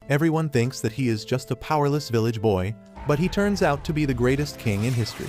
Everyone thinks that he is just a powerless village boy, but he turns out to be the greatest king in history.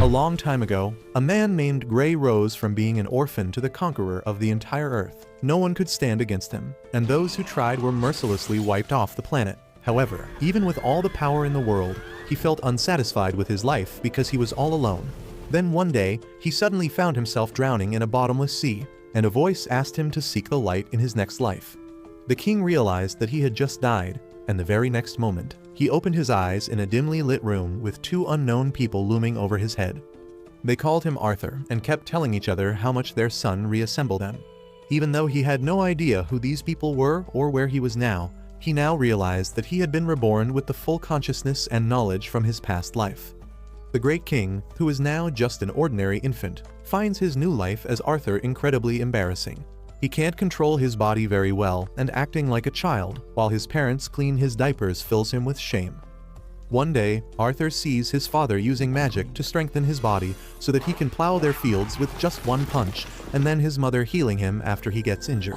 A long time ago, a man named Gray rose from being an orphan to the conqueror of the entire earth. No one could stand against him, and those who tried were mercilessly wiped off the planet. However, even with all the power in the world, he felt unsatisfied with his life because he was all alone. Then one day, he suddenly found himself drowning in a bottomless sea, and a voice asked him to seek the light in his next life. The king realized that he had just died, and the very next moment, he opened his eyes in a dimly lit room with two unknown people looming over his head. They called him Arthur and kept telling each other how much their son reassembled them. Even though he had no idea who these people were or where he was now, he now realized that he had been reborn with the full consciousness and knowledge from his past life. The great king, who is now just an ordinary infant, finds his new life as Arthur incredibly embarrassing. He can't control his body very well and acting like a child, while his parents clean his diapers fills him with shame. One day, Arthur sees his father using magic to strengthen his body so that he can plow their fields with just one punch, and then his mother healing him after he gets injured.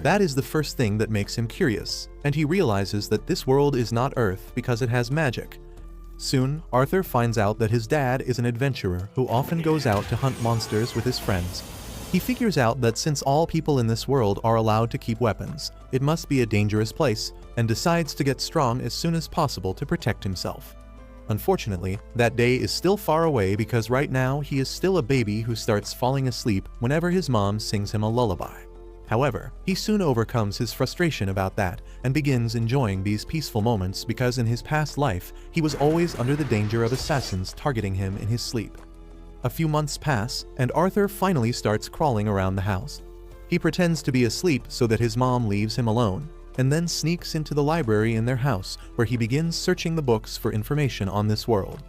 That is the first thing that makes him curious, and he realizes that this world is not Earth because it has magic. Soon, Arthur finds out that his dad is an adventurer who often goes out to hunt monsters with his friends. He figures out that since all people in this world are allowed to keep weapons, it must be a dangerous place, and decides to get strong as soon as possible to protect himself. Unfortunately, that day is still far away because right now he is still a baby who starts falling asleep whenever his mom sings him a lullaby. However, he soon overcomes his frustration about that and begins enjoying these peaceful moments because in his past life, he was always under the danger of assassins targeting him in his sleep. A few months pass, and Arthur finally starts crawling around the house. He pretends to be asleep so that his mom leaves him alone, and then sneaks into the library in their house where he begins searching the books for information on this world.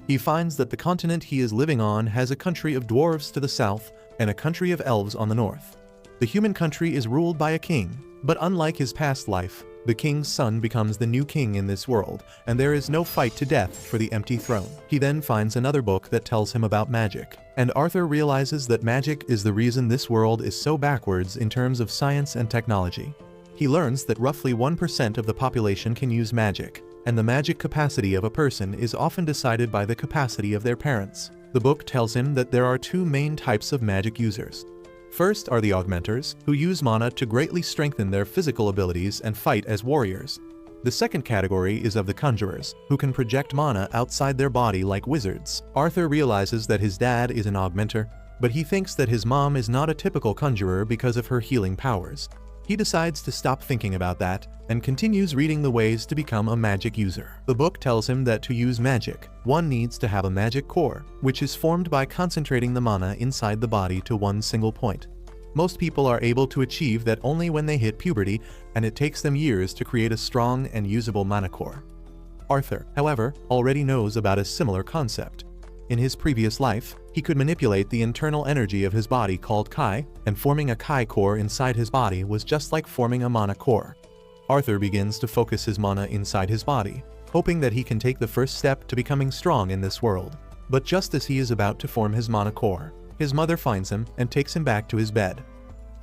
He finds that the continent he is living on has a country of dwarves to the south and a country of elves on the north. The human country is ruled by a king, but unlike his past life, the king's son becomes the new king in this world, and there is no fight to death for the empty throne. He then finds another book that tells him about magic, and Arthur realizes that magic is the reason this world is so backwards in terms of science and technology. He learns that roughly 1% of the population can use magic, and the magic capacity of a person is often decided by the capacity of their parents. The book tells him that there are two main types of magic users. First are the augmenters, who use mana to greatly strengthen their physical abilities and fight as warriors. The second category is of the conjurers, who can project mana outside their body like wizards. Arthur realizes that his dad is an augmenter, but he thinks that his mom is not a typical conjurer because of her healing powers. He decides to stop thinking about that and continues reading the ways to become a magic user. The book tells him that to use magic, one needs to have a magic core, which is formed by concentrating the mana inside the body to one single point. Most people are able to achieve that only when they hit puberty, and it takes them years to create a strong and usable mana core. Arthur, however, already knows about a similar concept. In his previous life, he could manipulate the internal energy of his body called Kai, and forming a Kai core inside his body was just like forming a mana core. Arthur begins to focus his mana inside his body, hoping that he can take the first step to becoming strong in this world. But just as he is about to form his mana core, his mother finds him and takes him back to his bed.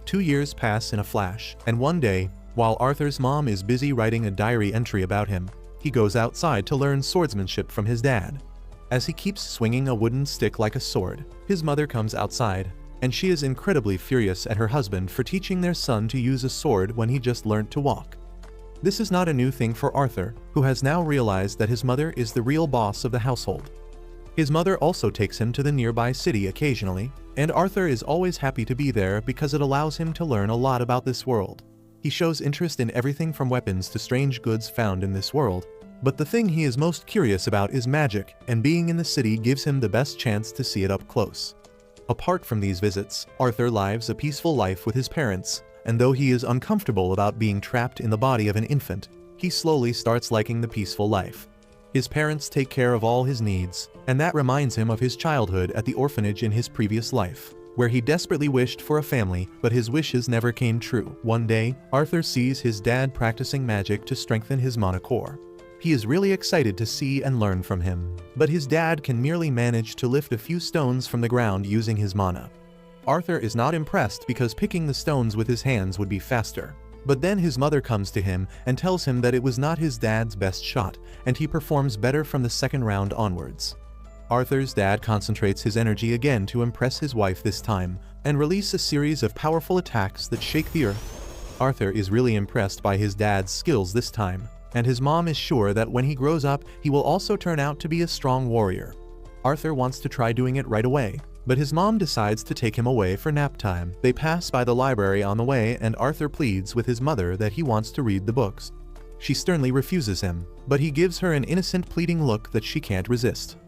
2 years pass in a flash, and one day, while Arthur's mom is busy writing a diary entry about him, he goes outside to learn swordsmanship from his dad. As he keeps swinging a wooden stick like a sword, his mother comes outside, and she is incredibly furious at her husband for teaching their son to use a sword when he just learned to walk. This is not a new thing for Arthur, who has now realized that his mother is the real boss of the household. His mother also takes him to the nearby city occasionally, and Arthur is always happy to be there because it allows him to learn a lot about this world. He shows interest in everything from weapons to strange goods found in this world, but the thing he is most curious about is magic, and being in the city gives him the best chance to see it up close. Apart from these visits, Arthur lives a peaceful life with his parents, and though he is uncomfortable about being trapped in the body of an infant, he slowly starts liking the peaceful life. His parents take care of all his needs, and that reminds him of his childhood at the orphanage in his previous life, where he desperately wished for a family, but his wishes never came true. One day, Arthur sees his dad practicing magic to strengthen his mana core. He is really excited to see and learn from him, but his dad can merely manage to lift a few stones from the ground using his mana. Arthur is not impressed because picking the stones with his hands would be faster. But then his mother comes to him and tells him that it was not his dad's best shot, and he performs better from the second round onwards. Arthur's dad concentrates his energy again to impress his wife this time, and release a series of powerful attacks that shake the earth. Arthur is really impressed by his dad's skills this time, and his mom is sure that when he grows up, he will also turn out to be a strong warrior. Arthur wants to try doing it right away, but his mom decides to take him away for nap time. They pass by the library on the way, and Arthur pleads with his mother that he wants to read the books. She sternly refuses him, but he gives her an innocent pleading look that she can't resist.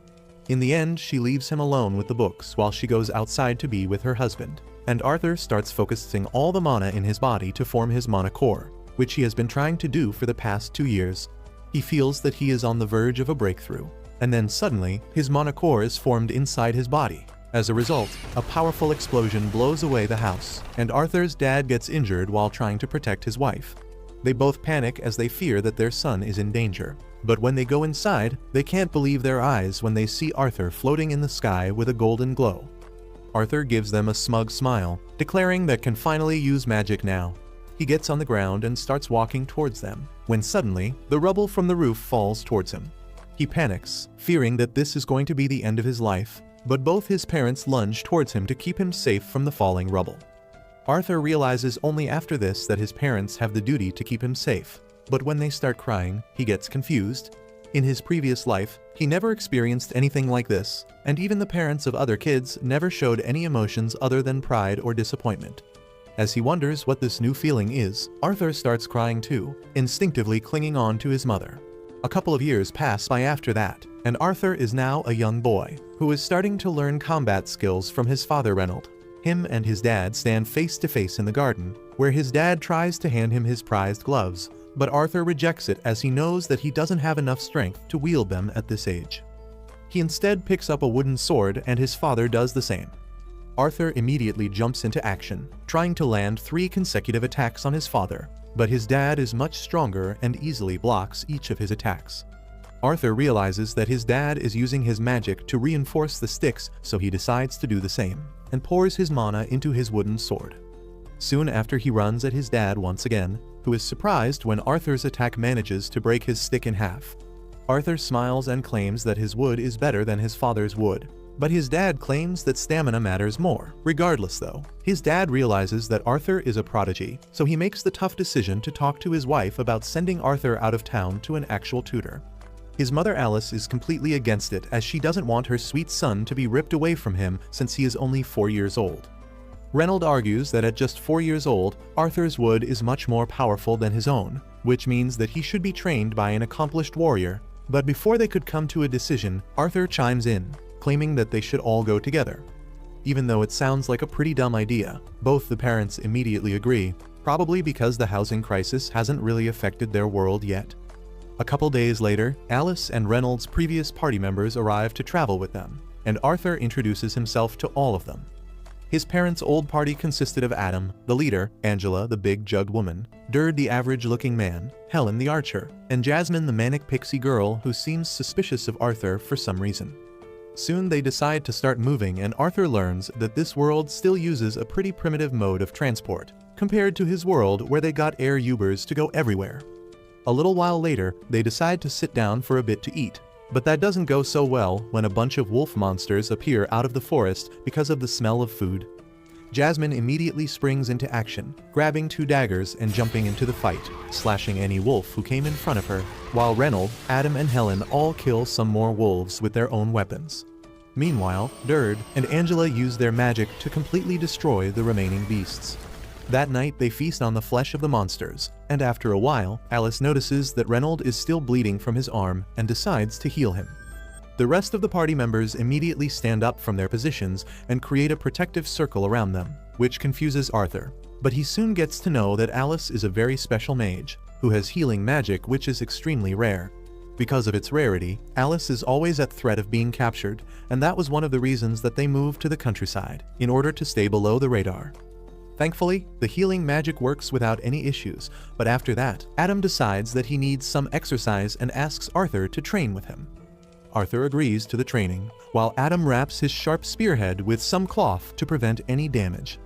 In the end, she leaves him alone with the books while she goes outside to be with her husband, and Arthur starts focusing all the mana in his body to form his mana core, which he has been trying to do for the past 2 years. He feels that he is on the verge of a breakthrough, and then suddenly, his mana core is formed inside his body. As a result, a powerful explosion blows away the house, and Arthur's dad gets injured while trying to protect his wife. They both panic as they fear that their son is in danger. But when they go inside, they can't believe their eyes when they see Arthur floating in the sky with a golden glow. Arthur gives them a smug smile, declaring that can finally use magic now. He gets on the ground and starts walking towards them, when suddenly, the rubble from the roof falls towards him. He panics, fearing that this is going to be the end of his life, but both his parents lunge towards him to keep him safe from the falling rubble. Arthur realizes only after this that his parents have the duty to keep him safe, but when they start crying, he gets confused. In his previous life, he never experienced anything like this, and even the parents of other kids never showed any emotions other than pride or disappointment. As he wonders what this new feeling is, Arthur starts crying too, instinctively clinging on to his mother. A couple of years pass by after that, and Arthur is now a young boy, who is starting to learn combat skills from his father Reynold. Him and his dad stand face to face in the garden, where his dad tries to hand him his prized gloves, but Arthur rejects it as he knows that he doesn't have enough strength to wield them at this age. He instead picks up a wooden sword, and his father does the same. Arthur immediately jumps into action, trying to land 3 consecutive attacks on his father, but his dad is much stronger and easily blocks each of his attacks. Arthur realizes that his dad is using his magic to reinforce the sticks, so he decides to do the same, and pours his mana into his wooden sword. Soon after, he runs at his dad once again, who is surprised when Arthur's attack manages to break his stick in half. Arthur smiles and claims that his wood is better than his father's wood, but his dad claims that stamina matters more. Regardless though, his dad realizes that Arthur is a prodigy, so he makes the tough decision to talk to his wife about sending Arthur out of town to an actual tutor. His mother Alice is completely against it, as she doesn't want her sweet son to be ripped away from him since he is only 4 years old. Reynold argues that at just 4 years old, Arthur's wood is much more powerful than his own, which means that he should be trained by an accomplished warrior. But before they could come to a decision, Arthur chimes in, claiming that they should all go together. Even though it sounds like a pretty dumb idea, both the parents immediately agree, probably because the housing crisis hasn't really affected their world yet. A couple days later, Alice and Reynold's previous party members arrive to travel with them, and Arthur introduces himself to all of them. His parents' old party consisted of Adam, the leader, Angela, the big jugged woman, Derd, the average-looking man, Helen, the archer, and Jasmine, the manic pixie girl who seems suspicious of Arthur for some reason. Soon they decide to start moving, and Arthur learns that this world still uses a pretty primitive mode of transport, compared to his world where they got air Ubers to go everywhere. A little while later, they decide to sit down for a bit to eat. But that doesn't go so well when a bunch of wolf monsters appear out of the forest because of the smell of food. Jasmine immediately springs into action, grabbing 2 daggers and jumping into the fight, slashing any wolf who came in front of her, while Reynold, Adam, and Helen all kill some more wolves with their own weapons. Meanwhile, Derd and Angela use their magic to completely destroy the remaining beasts. That night, they feast on the flesh of the monsters, and after a while, Alice notices that Reynold is still bleeding from his arm and decides to heal him. The rest of the party members immediately stand up from their positions and create a protective circle around them, which confuses Arthur. But he soon gets to know that Alice is a very special mage, who has healing magic which is extremely rare. Because of its rarity, Alice is always at threat of being captured, and that was one of the reasons that they moved to the countryside, in order to stay below the radar. Thankfully, the healing magic works without any issues, but after that, Adam decides that he needs some exercise and asks Arthur to train with him. Arthur agrees to the training, while Adam wraps his sharp spearhead with some cloth to prevent any damage.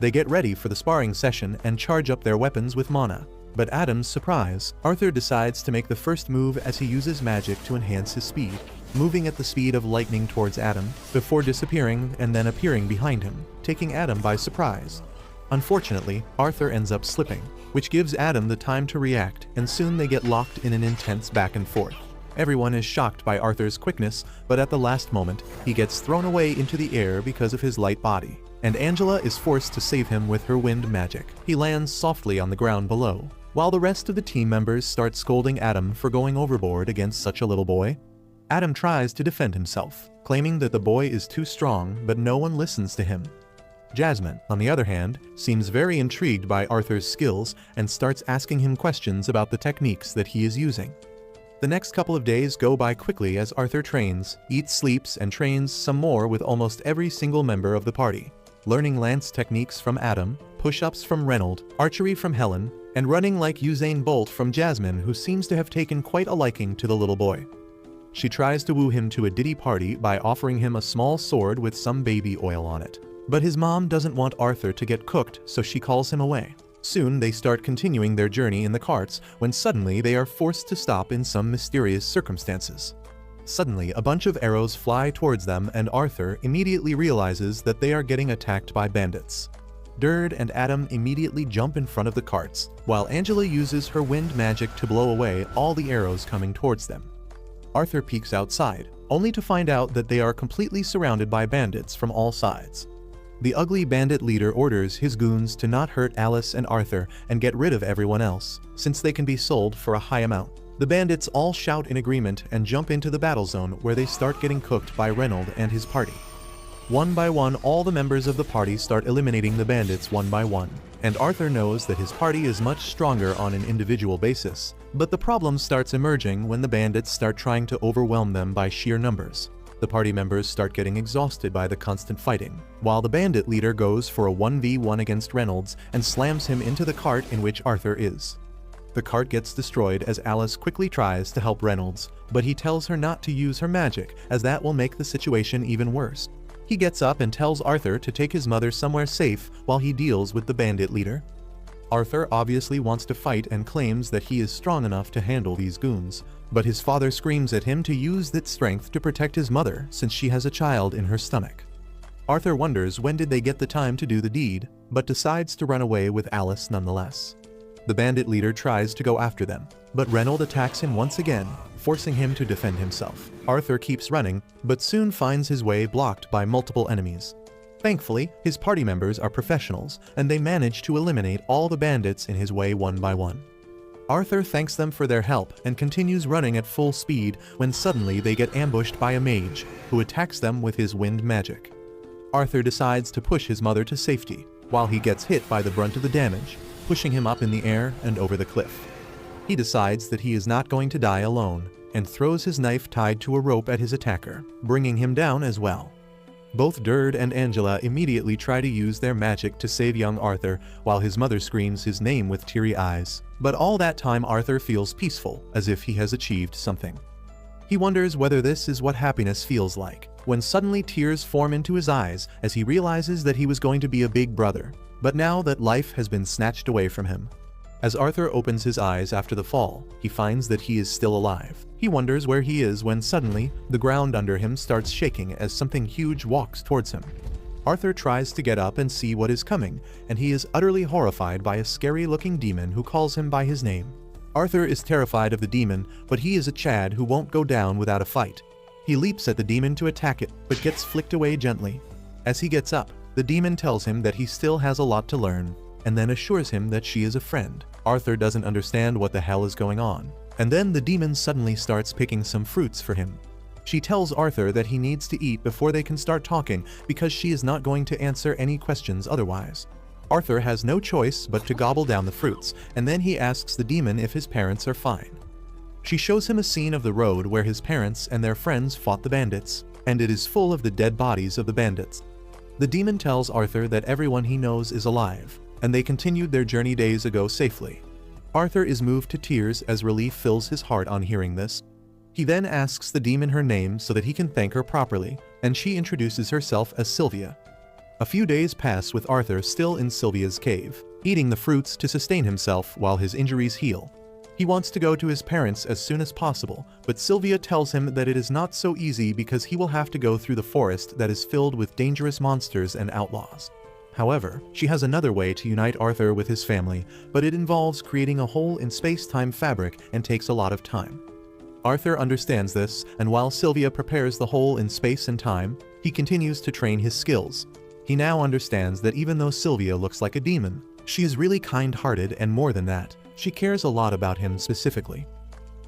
They get ready for the sparring session and charge up their weapons with mana. But Adam's surprise, Arthur decides to make the first move as he uses magic to enhance his speed, moving at the speed of lightning towards Adam, before disappearing and then appearing behind him, taking Adam by surprise. Unfortunately, Arthur ends up slipping, which gives Adam the time to react, and soon they get locked in an intense back and forth. Everyone is shocked by Arthur's quickness, but at the last moment, he gets thrown away into the air because of his light body, and Angela is forced to save him with her wind magic. He lands softly on the ground below, while the rest of the team members start scolding Adam for going overboard against such a little boy. Adam tries to defend himself, claiming that the boy is too strong, but no one listens to him. Jasmine, on the other hand, seems very intrigued by Arthur's skills and starts asking him questions about the techniques that he is using. The next couple of days go by quickly as Arthur trains, eats, sleeps, and trains some more with almost every single member of the party, learning lance techniques from Adam, push-ups from Reynold, archery from Helen, and running like Usain Bolt from Jasmine, who seems to have taken quite a liking to the little boy. She tries to woo him to a ditty party by offering him a small sword with some baby oil on it. But his mom doesn't want Arthur to get cooked, so she calls him away. Soon they start continuing their journey in the carts when suddenly they are forced to stop in some mysterious circumstances. Suddenly, a bunch of arrows fly towards them and Arthur immediately realizes that they are getting attacked by bandits. Derd and Adam immediately jump in front of the carts, while Angela uses her wind magic to blow away all the arrows coming towards them. Arthur peeks outside, only to find out that they are completely surrounded by bandits from all sides. The ugly bandit leader orders his goons to not hurt Alice and Arthur and get rid of everyone else, since they can be sold for a high amount. The bandits all shout in agreement and jump into the battle zone, where they start getting cooked by Reynold and his party. One by one, all the members of the party start eliminating the bandits one by one, and Arthur knows that his party is much stronger on an individual basis. But the problem starts emerging when the bandits start trying to overwhelm them by sheer numbers. The party members start getting exhausted by the constant fighting, while the bandit leader goes for a 1v1 against Reynolds and slams him into the cart in which Arthur is. The cart gets destroyed as Alice quickly tries to help Reynolds, but he tells her not to use her magic, as that will make the situation even worse. He gets up and tells Arthur to take his mother somewhere safe while he deals with the bandit leader. Arthur obviously wants to fight and claims that he is strong enough to handle these goons, but his father screams at him to use that strength to protect his mother since she has a child in her stomach. Arthur wonders when did they get the time to do the deed, but decides to run away with Alice nonetheless. The bandit leader tries to go after them, but Reynold attacks him once again, forcing him to defend himself. Arthur keeps running, but soon finds his way blocked by multiple enemies. Thankfully, his party members are professionals, and they manage to eliminate all the bandits in his way one by one. Arthur thanks them for their help and continues running at full speed when suddenly they get ambushed by a mage, who attacks them with his wind magic. Arthur decides to push his mother to safety, while he gets hit by the brunt of the damage, pushing him up in the air and over the cliff. He decides that he is not going to die alone, and throws his knife tied to a rope at his attacker, bringing him down as well. Both Derd and Angela immediately try to use their magic to save young Arthur, while his mother screams his name with teary eyes. But all that time Arthur feels peaceful, as if he has achieved something. He wonders whether this is what happiness feels like, when suddenly tears form into his eyes as he realizes that he was going to be a big brother, but now that life has been snatched away from him. As Arthur opens his eyes after the fall, he finds that he is still alive. He wonders where he is when suddenly, the ground under him starts shaking as something huge walks towards him. Arthur tries to get up and see what is coming, and he is utterly horrified by a scary-looking demon who calls him by his name. Arthur is terrified of the demon, but he is a Chad who won't go down without a fight. He leaps at the demon to attack it, but gets flicked away gently. As he gets up, the demon tells him that he still has a lot to learn, and then assures him that she is a friend. Arthur doesn't understand what the hell is going on, and then the demon suddenly starts picking some fruits for him. She tells Arthur that he needs to eat before they can start talking because she is not going to answer any questions otherwise. Arthur has no choice but to gobble down the fruits, and then he asks the demon if his parents are fine. She shows him a scene of the road where his parents and their friends fought the bandits, and it is full of the dead bodies of the bandits. The demon tells Arthur that everyone he knows is alive, and they continued their journey days ago safely. Arthur is moved to tears as relief fills his heart on hearing this. He then asks the demon her name so that he can thank her properly, and she introduces herself as Sylvia. A few days pass with Arthur still in Sylvia's cave, eating the fruits to sustain himself while his injuries heal. He wants to go to his parents as soon as possible, but Sylvia tells him that it is not so easy because he will have to go through the forest that is filled with dangerous monsters and outlaws. However, she has another way to unite Arthur with his family, but it involves creating a hole in space-time fabric and takes a lot of time. Arthur understands this, and while Sylvia prepares the hole in space and time, he continues to train his skills. He now understands that even though Sylvia looks like a demon, she is really kind-hearted, and more than that, she cares a lot about him specifically.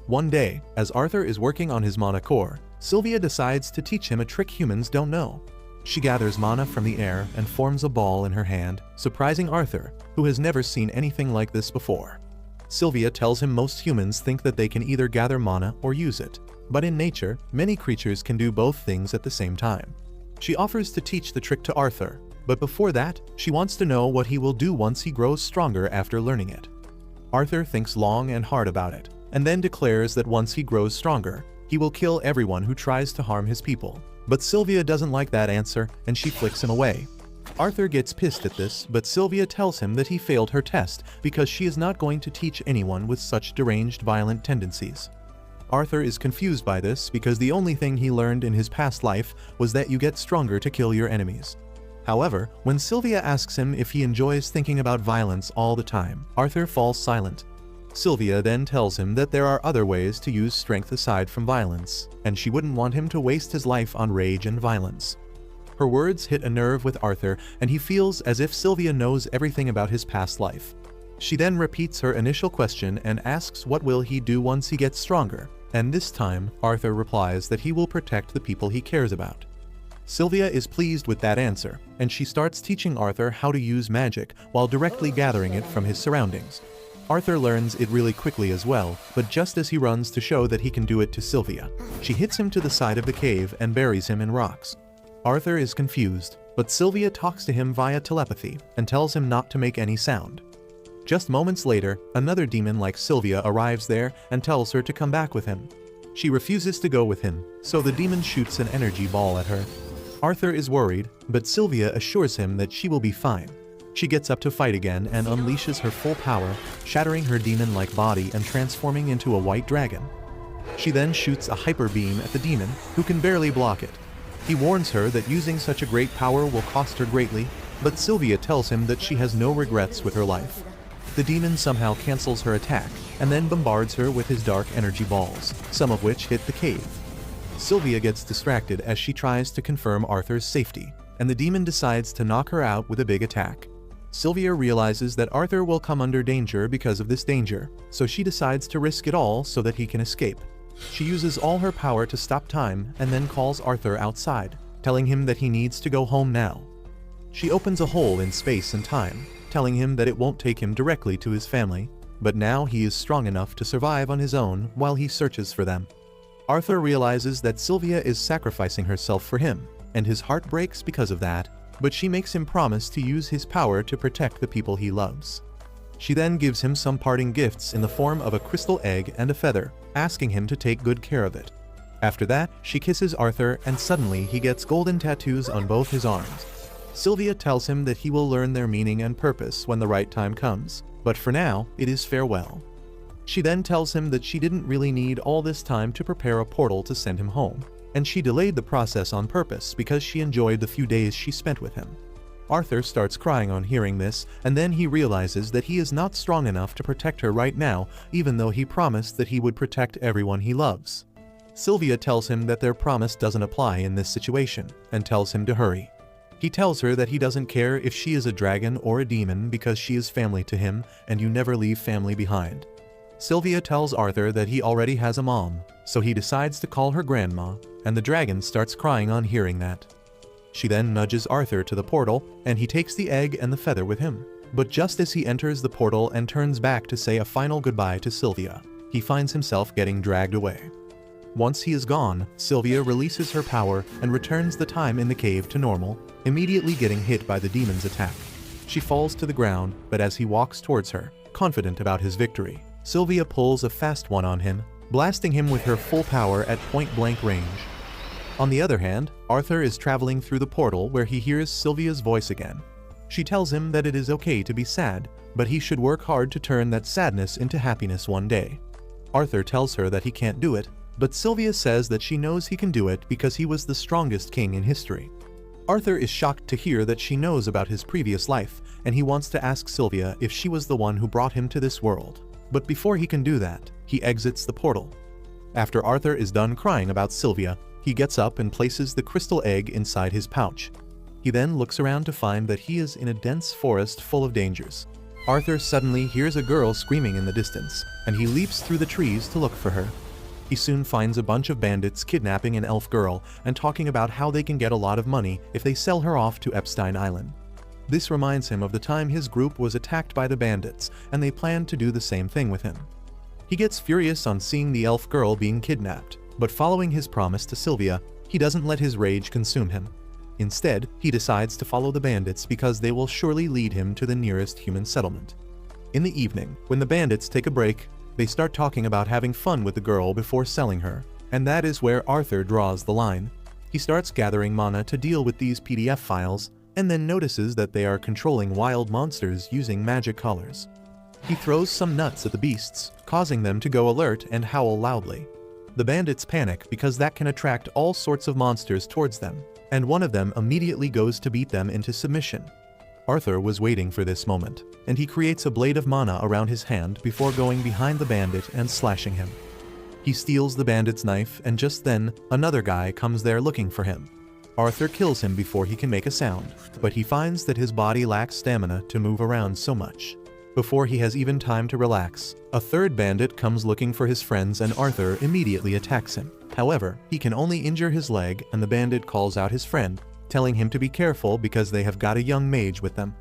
One day, as Arthur is working on his mana core, Sylvia decides to teach him a trick humans don't know. She gathers mana from the air and forms a ball in her hand, surprising Arthur, who has never seen anything like this before. Sylvia tells him most humans think that they can either gather mana or use it, but in nature, many creatures can do both things at the same time. She offers to teach the trick to Arthur, but before that, she wants to know what he will do once he grows stronger after learning it. Arthur thinks long and hard about it, and then declares that once he grows stronger, he will kill everyone who tries to harm his people. But Sylvia doesn't like that answer, and she flicks him away. Arthur gets pissed at this, but Sylvia tells him that he failed her test because she is not going to teach anyone with such deranged violent tendencies. Arthur is confused by this because the only thing he learned in his past life was that you get stronger to kill your enemies. However, when Sylvia asks him if he enjoys thinking about violence all the time, Arthur falls silent. Sylvia then tells him that there are other ways to use strength aside from violence, and she wouldn't want him to waste his life on rage and violence. Her words hit a nerve with Arthur, and he feels as if Sylvia knows everything about his past life. She then repeats her initial question and asks what will he do once he gets stronger, and this time, Arthur replies that he will protect the people he cares about. Sylvia is pleased with that answer, and she starts teaching Arthur how to use magic while directly gathering it from his surroundings. Arthur learns it really quickly as well, but just as he runs to show that he can do it to Sylvia, she hits him to the side of the cave and buries him in rocks. Arthur is confused, but Sylvia talks to him via telepathy and tells him not to make any sound. Just moments later, another demon like Sylvia arrives there and tells her to come back with him. She refuses to go with him, so the demon shoots an energy ball at her. Arthur is worried, but Sylvia assures him that she will be fine. She gets up to fight again and unleashes her full power, shattering her demon-like body and transforming into a white dragon. She then shoots a hyper beam at the demon, who can barely block it. He warns her that using such a great power will cost her greatly, but Sylvia tells him that she has no regrets with her life. The demon somehow cancels her attack, and then bombards her with his dark energy balls, some of which hit the cave. Sylvia gets distracted as she tries to confirm Arthur's safety, and the demon decides to knock her out with a big attack. Sylvia realizes that Arthur will come under danger because of this danger, so she decides to risk it all so that he can escape. She uses all her power to stop time and then calls Arthur outside, telling him that he needs to go home now. She opens a hole in space and time, telling him that it won't take him directly to his family, but now he is strong enough to survive on his own while he searches for them. Arthur realizes that Sylvia is sacrificing herself for him, and his heart breaks because of that, but she makes him promise to use his power to protect the people he loves. She then gives him some parting gifts in the form of a crystal egg and a feather, asking him to take good care of it. After that, she kisses Arthur and suddenly he gets golden tattoos on both his arms. Sylvia tells him that he will learn their meaning and purpose when the right time comes, but for now, it is farewell. She then tells him that she didn't really need all this time to prepare a portal to send him home, and she delayed the process on purpose because she enjoyed the few days she spent with him. Arthur starts crying on hearing this, and then he realizes that he is not strong enough to protect her right now, even though he promised that he would protect everyone he loves. Sylvia tells him that their promise doesn't apply in this situation, and tells him to hurry. He tells her that he doesn't care if she is a dragon or a demon because she is family to him, and you never leave family behind. Sylvia tells Arthur that he already has a mom, so he decides to call her grandma, and the dragon starts crying on hearing that. She then nudges Arthur to the portal, and he takes the egg and the feather with him. But just as he enters the portal and turns back to say a final goodbye to Sylvia, he finds himself getting dragged away. Once he is gone, Sylvia releases her power and returns the time in the cave to normal, immediately getting hit by the demon's attack. She falls to the ground, but as he walks towards her, confident about his victory, Sylvia pulls a fast one on him, blasting him with her full power at point-blank range. On the other hand, Arthur is traveling through the portal where he hears Sylvia's voice again. She tells him that it is okay to be sad, but he should work hard to turn that sadness into happiness one day. Arthur tells her that he can't do it, but Sylvia says that she knows he can do it because he was the strongest king in history. Arthur is shocked to hear that she knows about his previous life, and he wants to ask Sylvia if she was the one who brought him to this world. But before he can do that, he exits the portal. After Arthur is done crying about Sylvia, he gets up and places the crystal egg inside his pouch. He then looks around to find that he is in a dense forest full of dangers. Arthur suddenly hears a girl screaming in the distance, and he leaps through the trees to look for her. He soon finds a bunch of bandits kidnapping an elf girl and talking about how they can get a lot of money if they sell her off to Epstein Island. This reminds him of the time his group was attacked by the bandits, and they planned to do the same thing with him. He gets furious on seeing the elf girl being kidnapped, but following his promise to Sylvia, he doesn't let his rage consume him. Instead, he decides to follow the bandits because they will surely lead him to the nearest human settlement. In the evening, when the bandits take a break, they start talking about having fun with the girl before selling her, and that is where Arthur draws the line. He starts gathering mana to deal with these PDF files, and then notices that they are controlling wild monsters using magic collars. He throws some nuts at the beasts, causing them to go alert and howl loudly. The bandits panic because that can attract all sorts of monsters towards them, and one of them immediately goes to beat them into submission. Arthur was waiting for this moment, and he creates a blade of mana around his hand before going behind the bandit and slashing him. He steals the bandit's knife, and just then, another guy comes there looking for him. Arthur kills him before he can make a sound, but he finds that his body lacks stamina to move around so much. Before he has even time to relax, a third bandit comes looking for his friends and Arthur immediately attacks him. However, he can only injure his leg, and the bandit calls out his friend, telling him to be careful because they have got a young mage with them.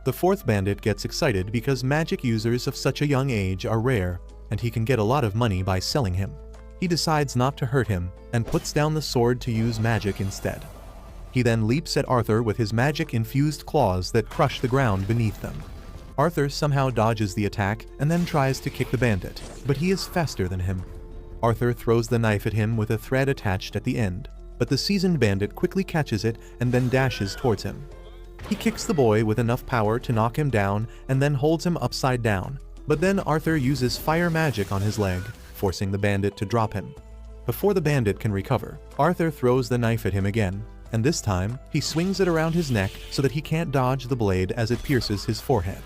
The fourth bandit gets excited because magic users of such a young age are rare, and he can get a lot of money by selling him. He decides not to hurt him, and puts down the sword to use magic instead. He then leaps at Arthur with his magic-infused claws that crush the ground beneath them. Arthur somehow dodges the attack and then tries to kick the bandit, but he is faster than him. Arthur throws the knife at him with a thread attached at the end, but the seasoned bandit quickly catches it and then dashes towards him. He kicks the boy with enough power to knock him down and then holds him upside down, but then Arthur uses fire magic on his leg, forcing the bandit to drop him. Before the bandit can recover, Arthur throws the knife at him again, and this time he swings it around his neck so that he can't dodge the blade as it pierces his forehead.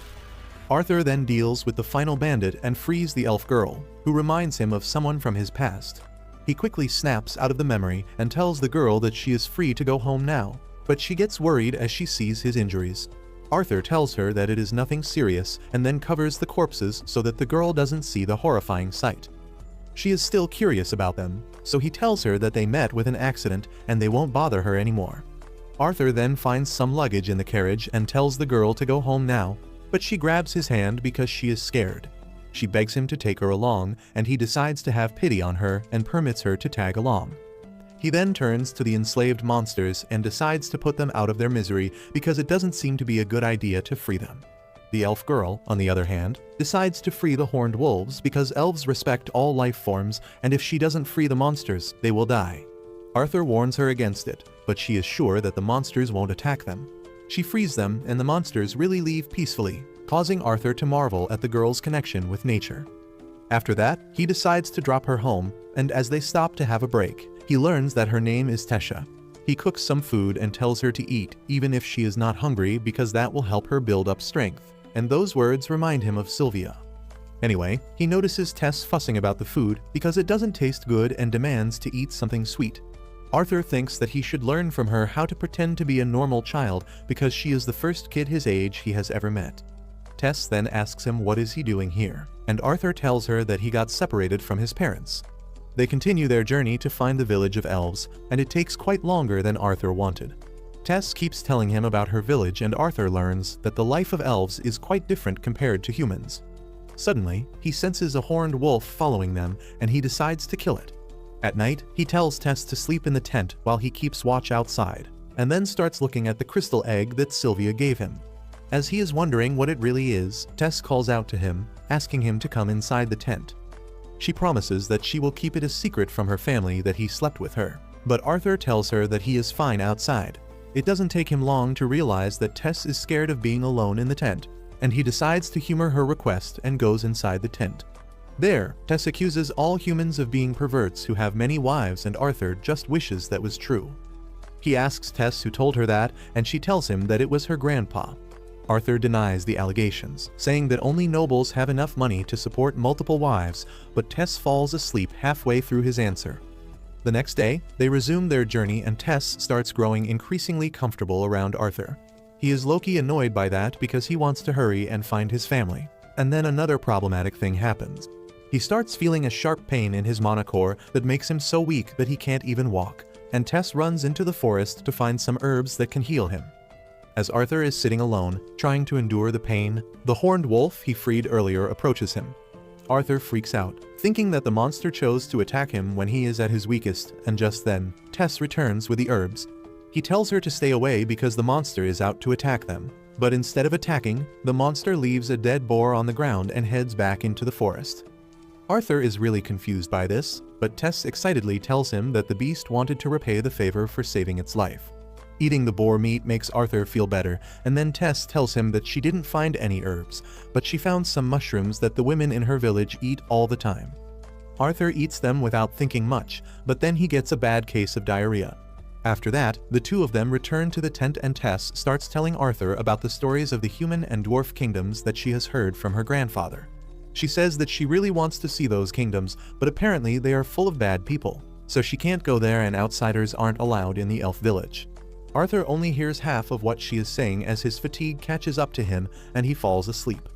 Arthur then deals with the final bandit and frees the elf girl, who reminds him of someone from his past. He quickly snaps out of the memory and tells the girl that she is free to go home now, but she gets worried as she sees his injuries. Arthur tells her that it is nothing serious and then covers the corpses so that the girl doesn't see the horrifying sight. She is still curious about them, so he tells her that they met with an accident and they won't bother her anymore. Arthur then finds some luggage in the carriage and tells the girl to go home now, but she grabs his hand because she is scared. She begs him to take her along, and he decides to have pity on her and permits her to tag along. He then turns to the enslaved monsters and decides to put them out of their misery because it doesn't seem to be a good idea to free them. The elf girl, on the other hand, decides to free the horned wolves because elves respect all life forms, and if she doesn't free the monsters, they will die. Arthur warns her against it, but she is sure that the monsters won't attack them. She frees them, and the monsters really leave peacefully, causing Arthur to marvel at the girl's connection with nature. After that, he decides to drop her home, and as they stop to have a break, he learns that her name is Tesha. He cooks some food and tells her to eat, even if she is not hungry, because that will help her build up strength, and those words remind him of Sylvia. Anyway, he notices Tess fussing about the food because it doesn't taste good and demands to eat something sweet. Arthur thinks that he should learn from her how to pretend to be a normal child because she is the first kid his age he has ever met. Tess then asks him what is he doing here, and Arthur tells her that he got separated from his parents. They continue their journey to find the village of elves, and it takes quite longer than Arthur wanted. Tess keeps telling him about her village, and Arthur learns that the life of elves is quite different compared to humans. Suddenly, he senses a horned wolf following them, and he decides to kill it. At night, he tells Tess to sleep in the tent while he keeps watch outside, and then starts looking at the crystal egg that Sylvia gave him. As he is wondering what it really is, Tess calls out to him, asking him to come inside the tent. She promises that she will keep it a secret from her family that he slept with her, But Arthur tells her that he is fine outside. It doesn't take him long to realize that Tess is scared of being alone in the tent, and he decides to humor her request and goes inside the tent. There, Tess accuses all humans of being perverts who have many wives, and Arthur just wishes that was true. He asks Tess who told her that, and she tells him that it was her grandpa. Arthur denies the allegations, saying that only nobles have enough money to support multiple wives, but Tess falls asleep halfway through his answer. The next day, they resume their journey and Tess starts growing increasingly comfortable around Arthur. He is low-key annoyed by that because he wants to hurry and find his family. And then another problematic thing happens. He starts feeling a sharp pain in his monocore that makes him so weak that he can't even walk, and Tess runs into the forest to find some herbs that can heal him. As Arthur is sitting alone, trying to endure the pain, the horned wolf he freed earlier approaches him. Arthur freaks out, thinking that the monster chose to attack him when he is at his weakest, and just then, Tess returns with the herbs. He tells her to stay away because the monster is out to attack them. But instead of attacking, the monster leaves a dead boar on the ground and heads back into the forest. Arthur is really confused by this, but Tess excitedly tells him that the beast wanted to repay the favor for saving its life. Eating the boar meat makes Arthur feel better, and then Tess tells him that she didn't find any herbs, but she found some mushrooms that the women in her village eat all the time. Arthur eats them without thinking much, but then he gets a bad case of diarrhea. After that, the two of them return to the tent and Tess starts telling Arthur about the stories of the human and dwarf kingdoms that she has heard from her grandfather. She says that she really wants to see those kingdoms, but apparently they are full of bad people, so she can't go there and outsiders aren't allowed in the elf village. Arthur only hears half of what she is saying as his fatigue catches up to him and he falls asleep.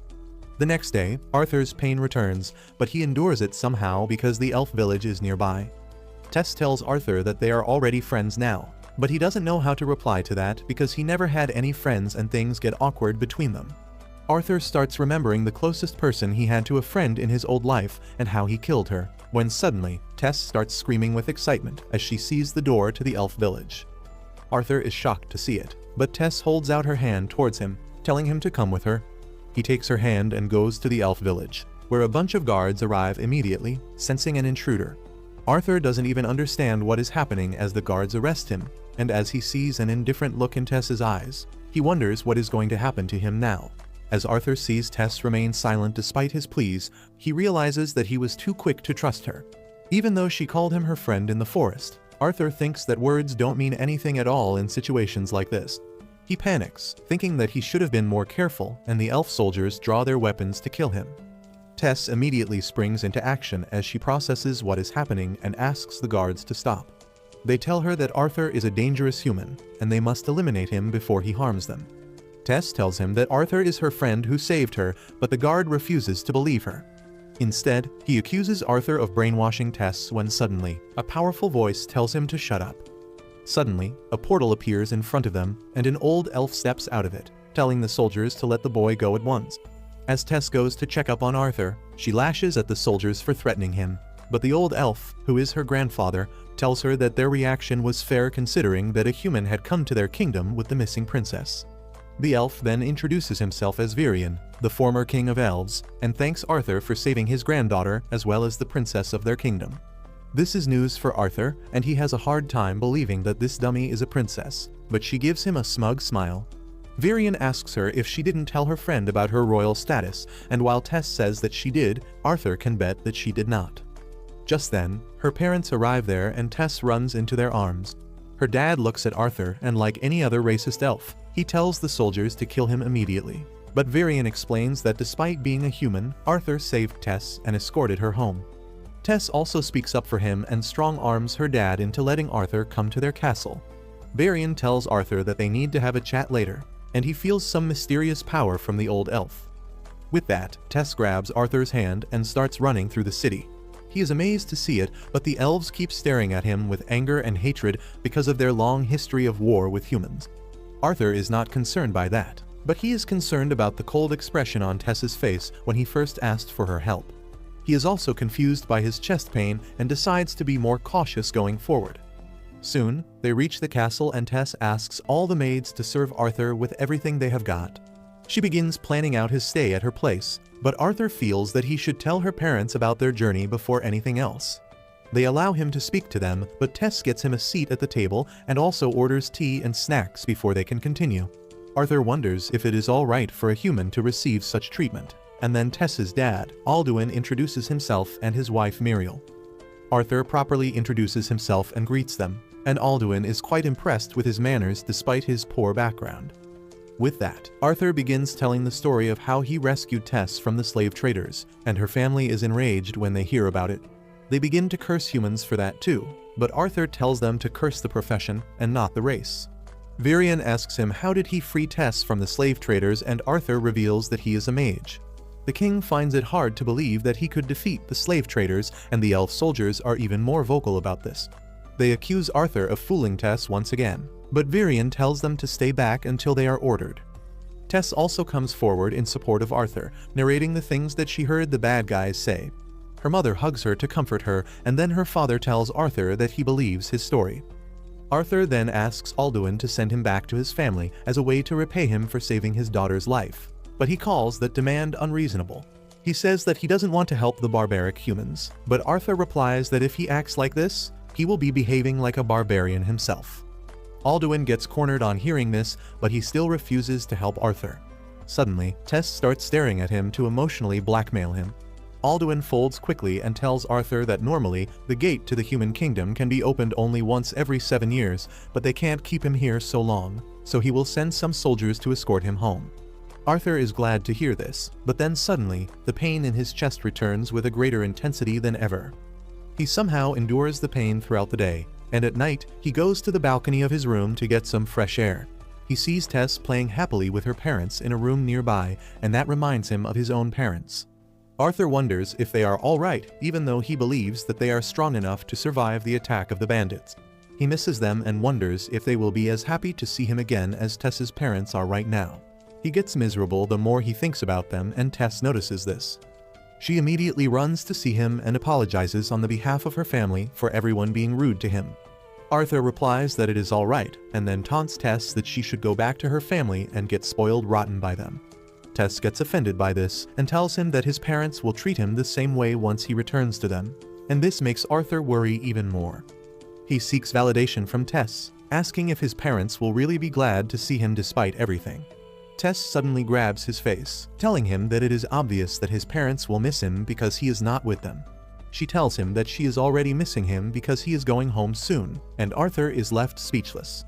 The next day, Arthur's pain returns, but he endures it somehow because the elf village is nearby. Tess tells Arthur that they are already friends now, but he doesn't know how to reply to that because he never had any friends and things get awkward between them. Arthur starts remembering the closest person he had to a friend in his old life and how he killed her, when suddenly, Tess starts screaming with excitement as she sees the door to the elf village. Arthur is shocked to see it, but Tess holds out her hand towards him, telling him to come with her. He takes her hand and goes to the elf village, where a bunch of guards arrive immediately, sensing an intruder. Arthur doesn't even understand what is happening as the guards arrest him, and as he sees an indifferent look in Tess's eyes, he wonders what is going to happen to him now. As Arthur sees Tess remain silent despite his pleas, he realizes that he was too quick to trust her. Even though she called him her friend in the forest, Arthur thinks that words don't mean anything at all in situations like this. He panics, thinking that he should have been more careful, and the elf soldiers draw their weapons to kill him. Tess immediately springs into action as she processes what is happening and asks the guards to stop. They tell her that Arthur is a dangerous human, and they must eliminate him before he harms them. Tess tells him that Arthur is her friend who saved her, but the guard refuses to believe her. Instead, he accuses Arthur of brainwashing Tess when suddenly, a powerful voice tells him to shut up. Suddenly, a portal appears in front of them, and an old elf steps out of it, telling the soldiers to let the boy go at once. As Tess goes to check up on Arthur, she lashes at the soldiers for threatening him, but the old elf, who is her grandfather, tells her that their reaction was fair considering that a human had come to their kingdom with the missing princess. The elf then introduces himself as Virion, the former king of elves, and thanks Arthur for saving his granddaughter as well as the princess of their kingdom. This is news for Arthur, and he has a hard time believing that this dummy is a princess, but she gives him a smug smile. Virion asks her if she didn't tell her friend about her royal status, and while Tess says that she did, Arthur can bet that she did not. Just then, her parents arrive there and Tess runs into their arms. Her dad looks at Arthur and, like any other racist elf, he tells the soldiers to kill him immediately. But Virion explains that despite being a human, Arthur saved Tess and escorted her home. Tess also speaks up for him and strong-arms her dad into letting Arthur come to their castle. Virion tells Arthur that they need to have a chat later, and he feels some mysterious power from the old elf. With that, Tess grabs Arthur's hand and starts running through the city. He is amazed to see it, but the elves keep staring at him with anger and hatred because of their long history of war with humans. Arthur is not concerned by that, but he is concerned about the cold expression on Tess's face when he first asked for her help. He is also confused by his chest pain and decides to be more cautious going forward. Soon, they reach the castle and Tess asks all the maids to serve Arthur with everything they have got. She begins planning out his stay at her place, but Arthur feels that he should tell her parents about their journey before anything else. They allow him to speak to them, but Tess gets him a seat at the table and also orders tea and snacks before they can continue. Arthur wonders if it is all right for a human to receive such treatment, and then Tess's dad, Alduin, introduces himself and his wife Muriel. Arthur properly introduces himself and greets them, and Alduin is quite impressed with his manners despite his poor background. With that, Arthur begins telling the story of how he rescued Tess from the slave traders, and her family is enraged when they hear about it. They begin to curse humans for that too, but Arthur tells them to curse the profession and not the race. Varian asks him how did he free Tess from the slave traders, and Arthur reveals that he is a mage. The king finds it hard to believe that he could defeat the slave traders, and the elf soldiers are even more vocal about this. They accuse Arthur of fooling Tess once again, but Varian tells them to stay back until they are ordered. Tess also comes forward in support of Arthur, narrating the things that she heard the bad guys say. Her mother hugs her to comfort her, and then her father tells Arthur that he believes his story. Arthur then asks Alduin to send him back to his family as a way to repay him for saving his daughter's life, but he calls that demand unreasonable. He says that he doesn't want to help the barbaric humans, but Arthur replies that if he acts like this, he will be behaving like a barbarian himself. Alduin gets cornered on hearing this, but he still refuses to help Arthur. Suddenly, Tess starts staring at him to emotionally blackmail him. Alduin folds quickly and tells Arthur that normally, the gate to the human kingdom can be opened only once every 7 years, but they can't keep him here so long, so he will send some soldiers to escort him home. Arthur is glad to hear this, but then suddenly, the pain in his chest returns with a greater intensity than ever. He somehow endures the pain throughout the day, and at night, he goes to the balcony of his room to get some fresh air. He sees Tess playing happily with her parents in a room nearby, and that reminds him of his own parents. Arthur wonders if they are all right, even though he believes that they are strong enough to survive the attack of the bandits. He misses them and wonders if they will be as happy to see him again as Tess's parents are right now. He gets miserable the more he thinks about them, and Tess notices this. She immediately runs to see him and apologizes on the behalf of her family for everyone being rude to him. Arthur replies that it is all right, and then taunts Tess that she should go back to her family and get spoiled rotten by them. Tess gets offended by this and tells him that his parents will treat him the same way once he returns to them, and this makes Arthur worry even more. He seeks validation from Tess, asking if his parents will really be glad to see him despite everything. Tess suddenly grabs his face, telling him that it is obvious that his parents will miss him because he is not with them. She tells him that she is already missing him because he is going home soon, and Arthur is left speechless.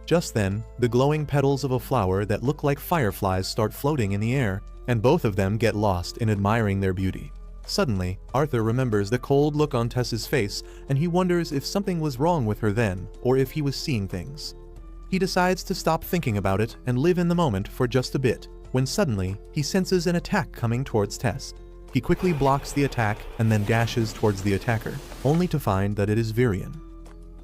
Just then, the glowing petals of a flower that look like fireflies start floating in the air, and both of them get lost in admiring their beauty. Suddenly, Arthur remembers the cold look on Tess's face, and he wonders if something was wrong with her then, or if he was seeing things. He decides to stop thinking about it and live in the moment for just a bit, when suddenly, he senses an attack coming towards Tess. He quickly blocks the attack and then dashes towards the attacker, only to find that it is Varian.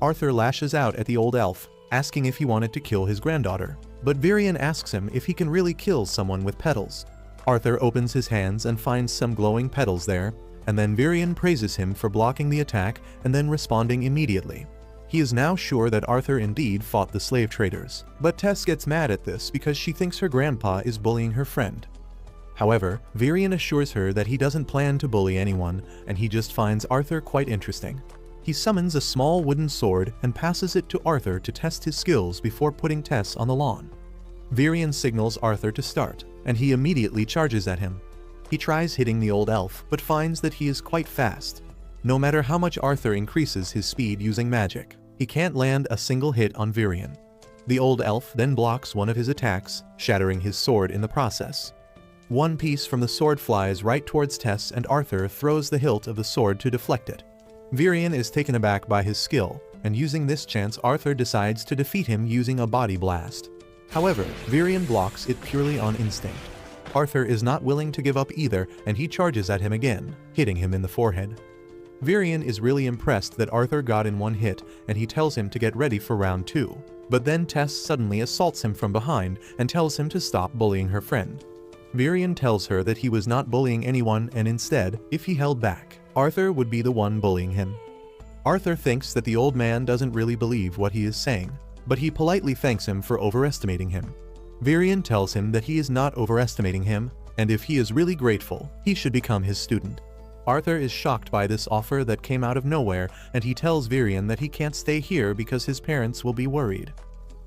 Arthur lashes out at the old elf, asking if he wanted to kill his granddaughter, but Varian asks him if he can really kill someone with petals. Arthur opens his hands and finds some glowing petals there, and then Varian praises him for blocking the attack and then responding immediately. He is now sure that Arthur indeed fought the slave traders, but Tess gets mad at this because she thinks her grandpa is bullying her friend. However, Varian assures her that he doesn't plan to bully anyone, and he just finds Arthur quite interesting. He summons a small wooden sword and passes it to Arthur to test his skills before putting Tess on the lawn. Varian signals Arthur to start, and he immediately charges at him. He tries hitting the old elf, but finds that he is quite fast. No matter how much Arthur increases his speed using magic, he can't land a single hit on Varian. The old elf then blocks one of his attacks, shattering his sword in the process. One piece from the sword flies right towards Tess, and Arthur throws the hilt of the sword to deflect it. Varian is taken aback by his skill, and using this chance Arthur decides to defeat him using a body blast. However, Varian blocks it purely on instinct. Arthur is not willing to give up either, and he charges at him again, hitting him in the forehead. Varian is really impressed that Arthur got in one hit, and he tells him to get ready for round 2. But then Tess suddenly assaults him from behind and tells him to stop bullying her friend. Varian tells her that he was not bullying anyone, and instead, if he held back, Arthur would be the one bullying him. Arthur thinks that the old man doesn't really believe what he is saying, but he politely thanks him for overestimating him. Varian tells him that he is not overestimating him, and if he is really grateful, he should become his student. Arthur is shocked by this offer that came out of nowhere, and he tells Virion that he can't stay here because his parents will be worried.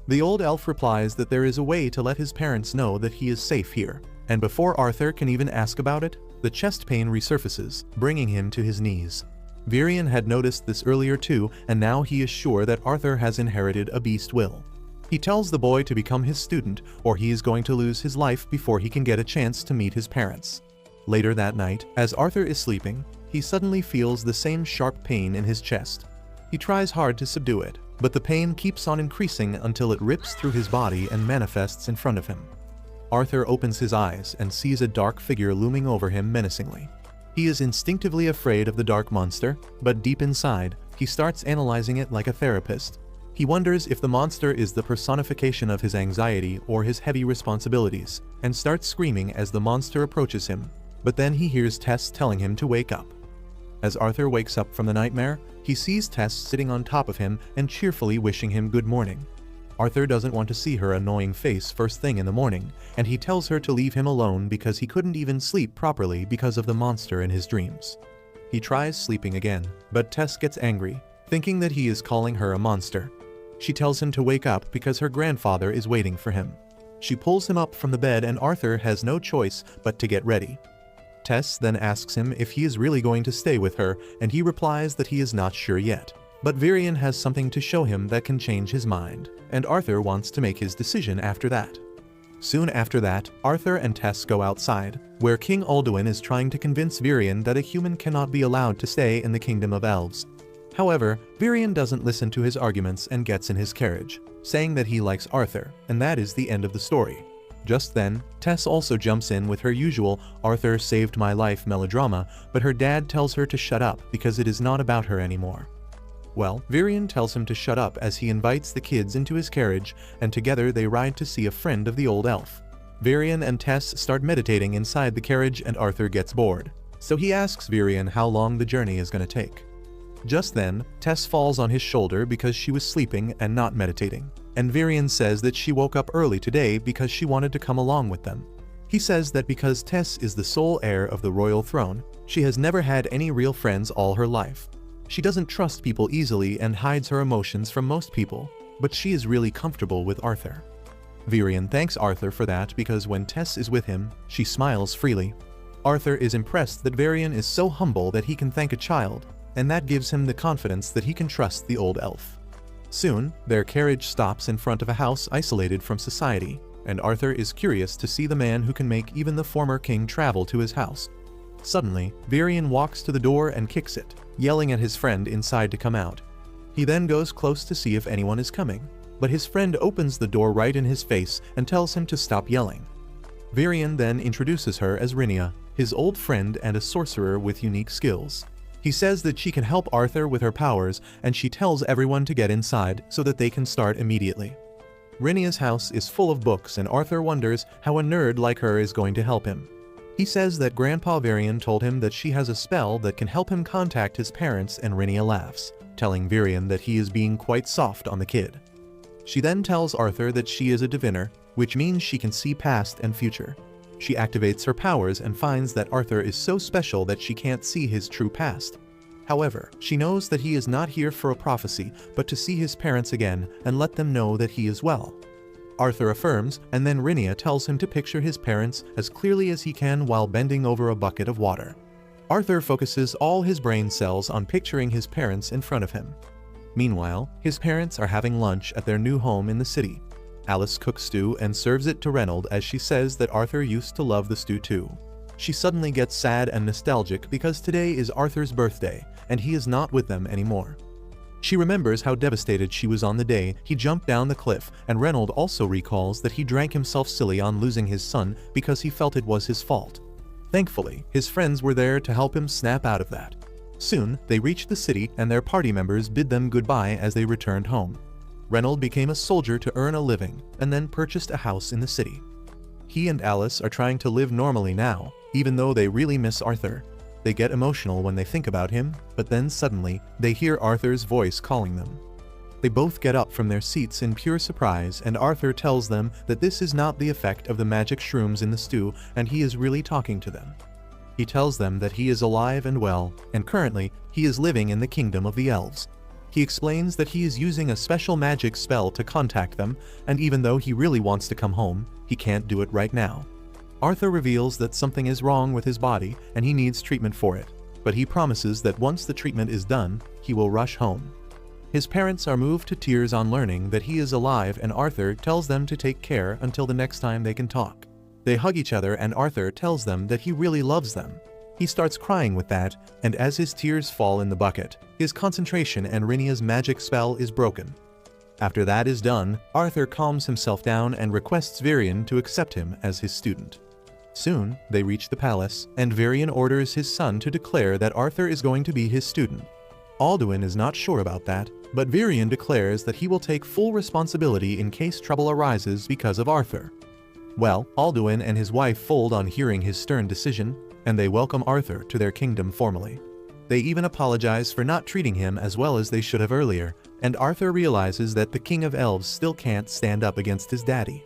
The old elf replies that there is a way to let his parents know that he is safe here, and before Arthur can even ask about it, the chest pain resurfaces, bringing him to his knees. Virion had noticed this earlier too, and now he is sure that Arthur has inherited a beast will. He tells the boy to become his student, or he is going to lose his life before he can get a chance to meet his parents. Later that night, as Arthur is sleeping, he suddenly feels the same sharp pain in his chest. He tries hard to subdue it, but the pain keeps on increasing until it rips through his body and manifests in front of him. Arthur opens his eyes and sees a dark figure looming over him menacingly. He is instinctively afraid of the dark monster, but deep inside, he starts analyzing it like a therapist. He wonders if the monster is the personification of his anxiety or his heavy responsibilities, and starts screaming as the monster approaches him, but then he hears Tess telling him to wake up. As Arthur wakes up from the nightmare, he sees Tess sitting on top of him and cheerfully wishing him good morning. Arthur doesn't want to see her annoying face first thing in the morning, and he tells her to leave him alone because he couldn't even sleep properly because of the monster in his dreams. He tries sleeping again, but Tess gets angry, thinking that he is calling her a monster. She tells him to wake up because her grandfather is waiting for him. She pulls him up from the bed and Arthur has no choice but to get ready. Tess then asks him if he is really going to stay with her, and he replies that he is not sure yet. But Virion has something to show him that can change his mind, and Arthur wants to make his decision after that. Soon after that, Arthur and Tess go outside, where King Alduin is trying to convince Virion that a human cannot be allowed to stay in the kingdom of elves. However, Virion doesn't listen to his arguments and gets in his carriage, saying that he likes Arthur, and that is the end of the story. Just then, Tess also jumps in with her usual "Arthur saved my life" melodrama, but her dad tells her to shut up because it is not about her anymore. Well, Virion tells him to shut up as he invites the kids into his carriage, and together they ride to see a friend of the old elf. Virion and Tess start meditating inside the carriage and Arthur gets bored, so he asks Virion how long the journey is going to take. Just then, Tess falls on his shoulder because she was sleeping and not meditating, and Virion says that she woke up early today because she wanted to come along with them. He says that because Tess is the sole heir of the royal throne, she has never had any real friends all her life. She doesn't trust people easily and hides her emotions from most people, but she is really comfortable with Arthur. Virion thanks Arthur for that because when Tess is with him, she smiles freely. Arthur is impressed that Virion is so humble that he can thank a child, and that gives him the confidence that he can trust the old elf. Soon, their carriage stops in front of a house isolated from society, and Arthur is curious to see the man who can make even the former king travel to his house. Suddenly, Virion walks to the door and kicks it, yelling at his friend inside to come out. He then goes close to see if anyone is coming, but his friend opens the door right in his face and tells him to stop yelling. Virion then introduces her as Rhenia, his old friend and a sorcerer with unique skills. He says that she can help Arthur with her powers, and she tells everyone to get inside so that they can start immediately. Rhenia's house is full of books and Arthur wonders how a nerd like her is going to help him. He says that Grandpa Virion told him that she has a spell that can help him contact his parents, and Rhenia laughs, telling Virion that he is being quite soft on the kid. She then tells Arthur that she is a diviner, which means she can see past and future. She activates her powers and finds that Arthur is so special that she can't see his true past. However, she knows that he is not here for a prophecy, but to see his parents again and let them know that he is well. Arthur affirms, and then Rhenia tells him to picture his parents as clearly as he can while bending over a bucket of water. Arthur focuses all his brain cells on picturing his parents in front of him. Meanwhile, his parents are having lunch at their new home in the city. Alice cooks stew and serves it to Reynold as she says that Arthur used to love the stew too. She suddenly gets sad and nostalgic because today is Arthur's birthday, and he is not with them anymore. She remembers how devastated she was on the day he jumped down the cliff, and Reynold also recalls that he drank himself silly on losing his son because he felt it was his fault. Thankfully, his friends were there to help him snap out of that. Soon, they reach the city and their party members bid them goodbye as they returned home. Reynold became a soldier to earn a living, and then purchased a house in the city. He and Alice are trying to live normally now, even though they really miss Arthur. They get emotional when they think about him, but then suddenly, they hear Arthur's voice calling them. They both get up from their seats in pure surprise, and Arthur tells them that this is not the effect of the magic shrooms in the stew, and he is really talking to them. He tells them that he is alive and well, and currently, he is living in the kingdom of the elves. He explains that he is using a special magic spell to contact them, and even though he really wants to come home, he can't do it right now. Arthur reveals that something is wrong with his body and he needs treatment for it, but he promises that once the treatment is done, he will rush home. His parents are moved to tears on learning that he is alive, and Arthur tells them to take care until the next time they can talk. They hug each other and Arthur tells them that he really loves them. He starts crying with that, and as his tears fall in the bucket, his concentration and Rinia's magic spell is broken. After that is done, Arthur calms himself down and requests Varian to accept him as his student. Soon, they reach the palace, and Varian orders his son to declare that Arthur is going to be his student. Alduin is not sure about that, but Varian declares that he will take full responsibility in case trouble arises because of Arthur. Well, Alduin and his wife fold on hearing his stern decision, and they welcome Arthur to their kingdom formally. They even apologize for not treating him as well as they should have earlier, and Arthur realizes that the King of Elves still can't stand up against his daddy.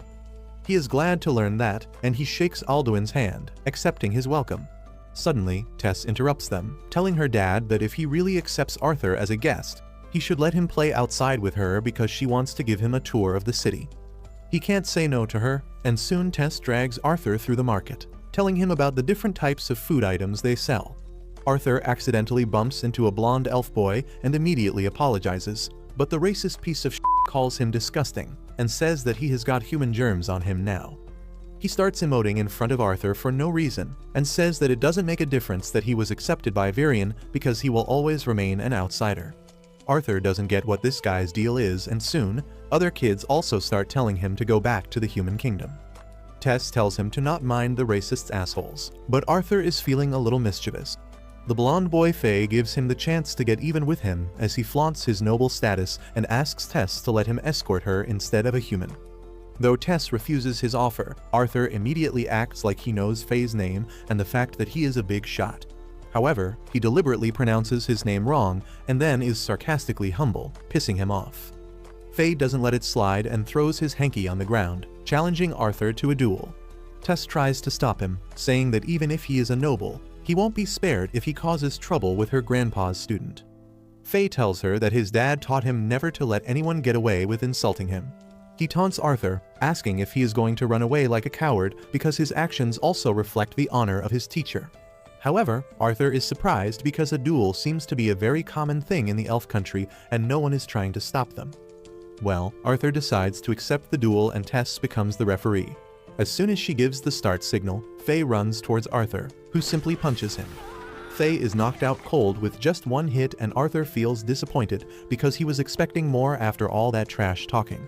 He is glad to learn that, and he shakes Alduin's hand, accepting his welcome. Suddenly, Tess interrupts them, telling her dad that if he really accepts Arthur as a guest, he should let him play outside with her because she wants to give him a tour of the city. He can't say no to her, and soon Tess drags Arthur through the market, telling him about the different types of food items they sell. Arthur accidentally bumps into a blonde elf boy and immediately apologizes, but the racist piece of shit calls him disgusting and says that he has got human germs on him now. He starts emoting in front of Arthur for no reason and says that it doesn't make a difference that he was accepted by Varian because he will always remain an outsider. Arthur doesn't get what this guy's deal is, and soon, other kids also start telling him to go back to the human kingdom. Tess tells him to not mind the racist assholes, but Arthur is feeling a little mischievous. The blonde boy Faye gives him the chance to get even with him as he flaunts his noble status and asks Tess to let him escort her instead of a human. Though Tess refuses his offer, Arthur immediately acts like he knows Faye's name and the fact that he is a big shot. However, he deliberately pronounces his name wrong and then is sarcastically humble, pissing him off. Faye doesn't let it slide and throws his hanky on the ground, challenging Arthur to a duel. Tess tries to stop him, saying that even if he is a noble, he won't be spared if he causes trouble with her grandpa's student. Faye tells her that his dad taught him never to let anyone get away with insulting him. He taunts Arthur, asking if he is going to run away like a coward because his actions also reflect the honor of his teacher. However, Arthur is surprised because a duel seems to be a very common thing in the elf country and no one is trying to stop them. Well, Arthur decides to accept the duel and Tess becomes the referee. As soon as she gives the start signal, Faye runs towards Arthur, who simply punches him. Faye is knocked out cold with just one hit and Arthur feels disappointed because he was expecting more after all that trash talking.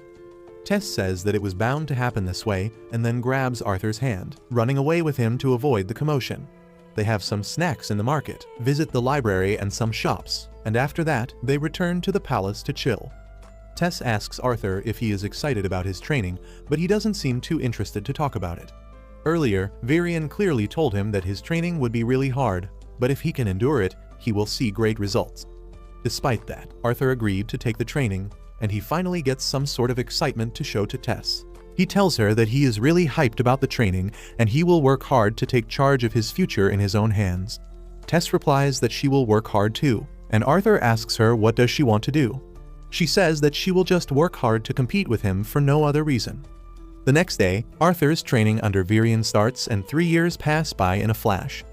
Tess says that it was bound to happen this way and then grabs Arthur's hand, running away with him to avoid the commotion. They have some snacks in the market, visit the library and some shops, and after that, they return to the palace to chill. Tess asks Arthur if he is excited about his training, but he doesn't seem too interested to talk about it. Earlier, Varian clearly told him that his training would be really hard, but if he can endure it, he will see great results. Despite that, Arthur agreed to take the training, and he finally gets some sort of excitement to show to Tess. He tells her that he is really hyped about the training and he will work hard to take charge of his future in his own hands. Tess replies that she will work hard too, and Arthur asks her what does she want to do. She says that she will just work hard to compete with him for no other reason. The next day, Arthur's training under Varian starts and 3 years pass by in a flash.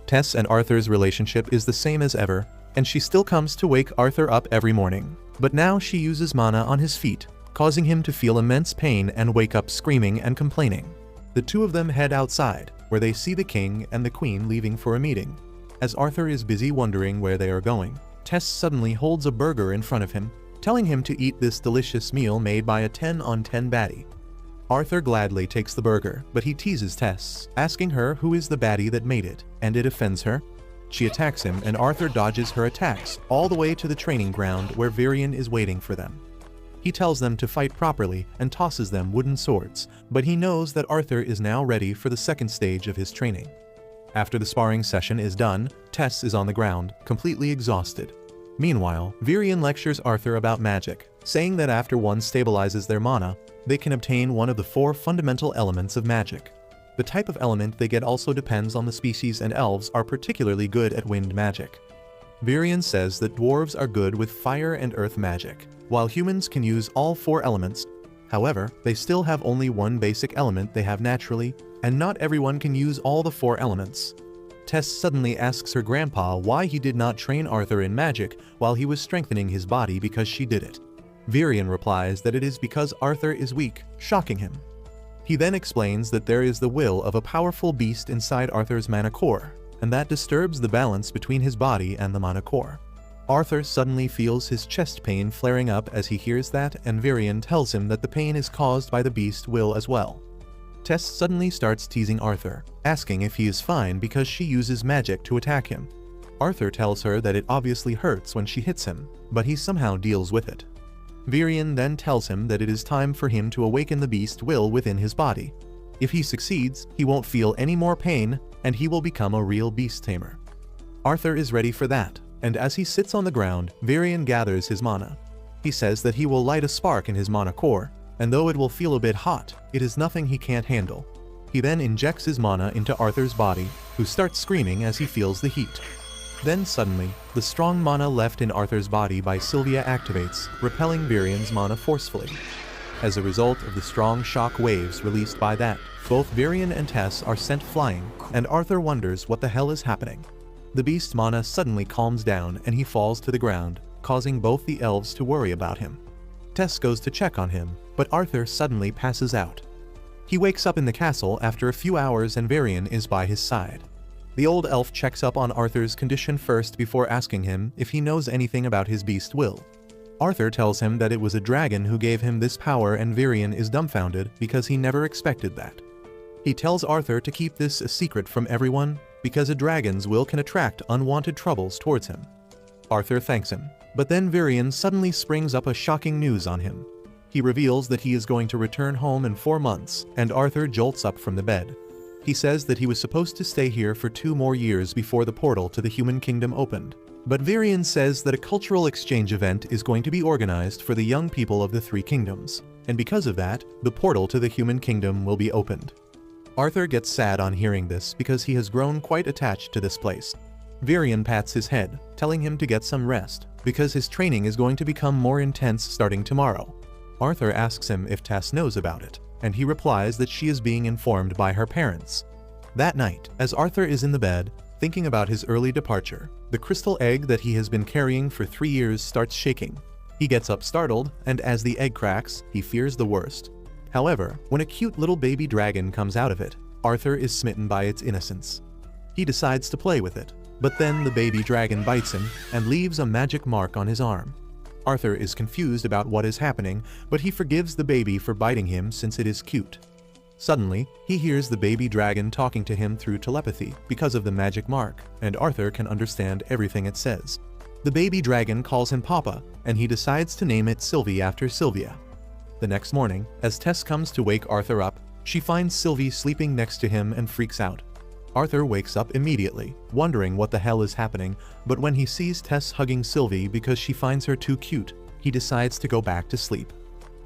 Tess and Arthur's relationship is the same as ever, and she still comes to wake Arthur up every morning. But now she uses mana on his feet, causing him to feel immense pain and wake up screaming and complaining. The two of them head outside, where they see the king and the queen leaving for a meeting. As Arthur is busy wondering where they are going, Tess suddenly holds a burger in front of him, telling him to eat this delicious meal made by a 10 on 10 baddie. Arthur gladly takes the burger, but he teases Tess, asking her who is the baddie that made it, and it offends her. She attacks him and Arthur dodges her attacks all the way to the training ground where Varian is waiting for them. He tells them to fight properly and tosses them wooden swords, but he knows that Arthur is now ready for the second stage of his training. After the sparring session is done, Tess is on the ground, completely exhausted. Meanwhile, Varian lectures Arthur about magic, saying that after one stabilizes their mana, they can obtain one of the 4 fundamental elements of magic. The type of element they get also depends on the species, and elves are particularly good at wind magic. Varian says that dwarves are good with fire and earth magic, while humans can use all 4 elements. However, they still have only one basic element they have naturally, and not everyone can use all the 4 elements. Tess suddenly asks her grandpa why he did not train Arthur in magic while he was strengthening his body because she did it. Varian replies that it is because Arthur is weak, shocking him. He then explains that there is the will of a powerful beast inside Arthur's mana core, and that disturbs the balance between his body and the mana core. Arthur suddenly feels his chest pain flaring up as he hears that, and Varian tells him that the pain is caused by the beast will as well. Tess suddenly starts teasing Arthur, asking if he is fine because she uses magic to attack him. Arthur tells her that it obviously hurts when she hits him, but he somehow deals with it. Varian then tells him that it is time for him to awaken the beast will within his body. If he succeeds, he won't feel any more pain, and he will become a real beast tamer. Arthur is ready for that, and as he sits on the ground, Varian gathers his mana. He says that he will light a spark in his mana core, and though it will feel a bit hot, it is nothing he can't handle. He then injects his mana into Arthur's body, who starts screaming as he feels the heat. Then suddenly, the strong mana left in Arthur's body by Sylvia activates, repelling Varian's mana forcefully. As a result of the strong shock waves released by that, both Varian and Tess are sent flying, and Arthur wonders what the hell is happening. The beast's mana suddenly calms down and he falls to the ground, causing both the elves to worry about him. Tess goes to check on him, but Arthur suddenly passes out. He wakes up in the castle after a few hours and Varian is by his side. The old elf checks up on Arthur's condition first before asking him if he knows anything about his beast will. Arthur tells him that it was a dragon who gave him this power, and Varian is dumbfounded because he never expected that. He tells Arthur to keep this a secret from everyone because a dragon's will can attract unwanted troubles towards him. Arthur thanks him, but then Varian suddenly springs up a shocking news on him. He reveals that he is going to return home in 4 months, and Arthur jolts up from the bed. He says that he was supposed to stay here for 2 more years before the portal to the human kingdom opened. But Varian says that a cultural exchange event is going to be organized for the young people of the 3 kingdoms, and because of that, the portal to the human kingdom will be opened. Arthur gets sad on hearing this because he has grown quite attached to this place. Varian pats his head, telling him to get some rest, because his training is going to become more intense starting tomorrow. Arthur asks him if Tess knows about it, and he replies that she is being informed by her parents. That night, as Arthur is in the bed, thinking about his early departure, the crystal egg that he has been carrying for 3 years starts shaking. He gets up startled, and as the egg cracks, he fears the worst. However, when a cute little baby dragon comes out of it, Arthur is smitten by its innocence. He decides to play with it, but then the baby dragon bites him and leaves a magic mark on his arm. Arthur is confused about what is happening, but he forgives the baby for biting him since it is cute. Suddenly, he hears the baby dragon talking to him through telepathy because of the magic mark, and Arthur can understand everything it says. The baby dragon calls him Papa, and he decides to name it Sylvie after Sylvia. The next morning, as Tess comes to wake Arthur up, she finds Sylvie sleeping next to him and freaks out. Arthur wakes up immediately, wondering what the hell is happening, but when he sees Tess hugging Sylvie because she finds her too cute, he decides to go back to sleep.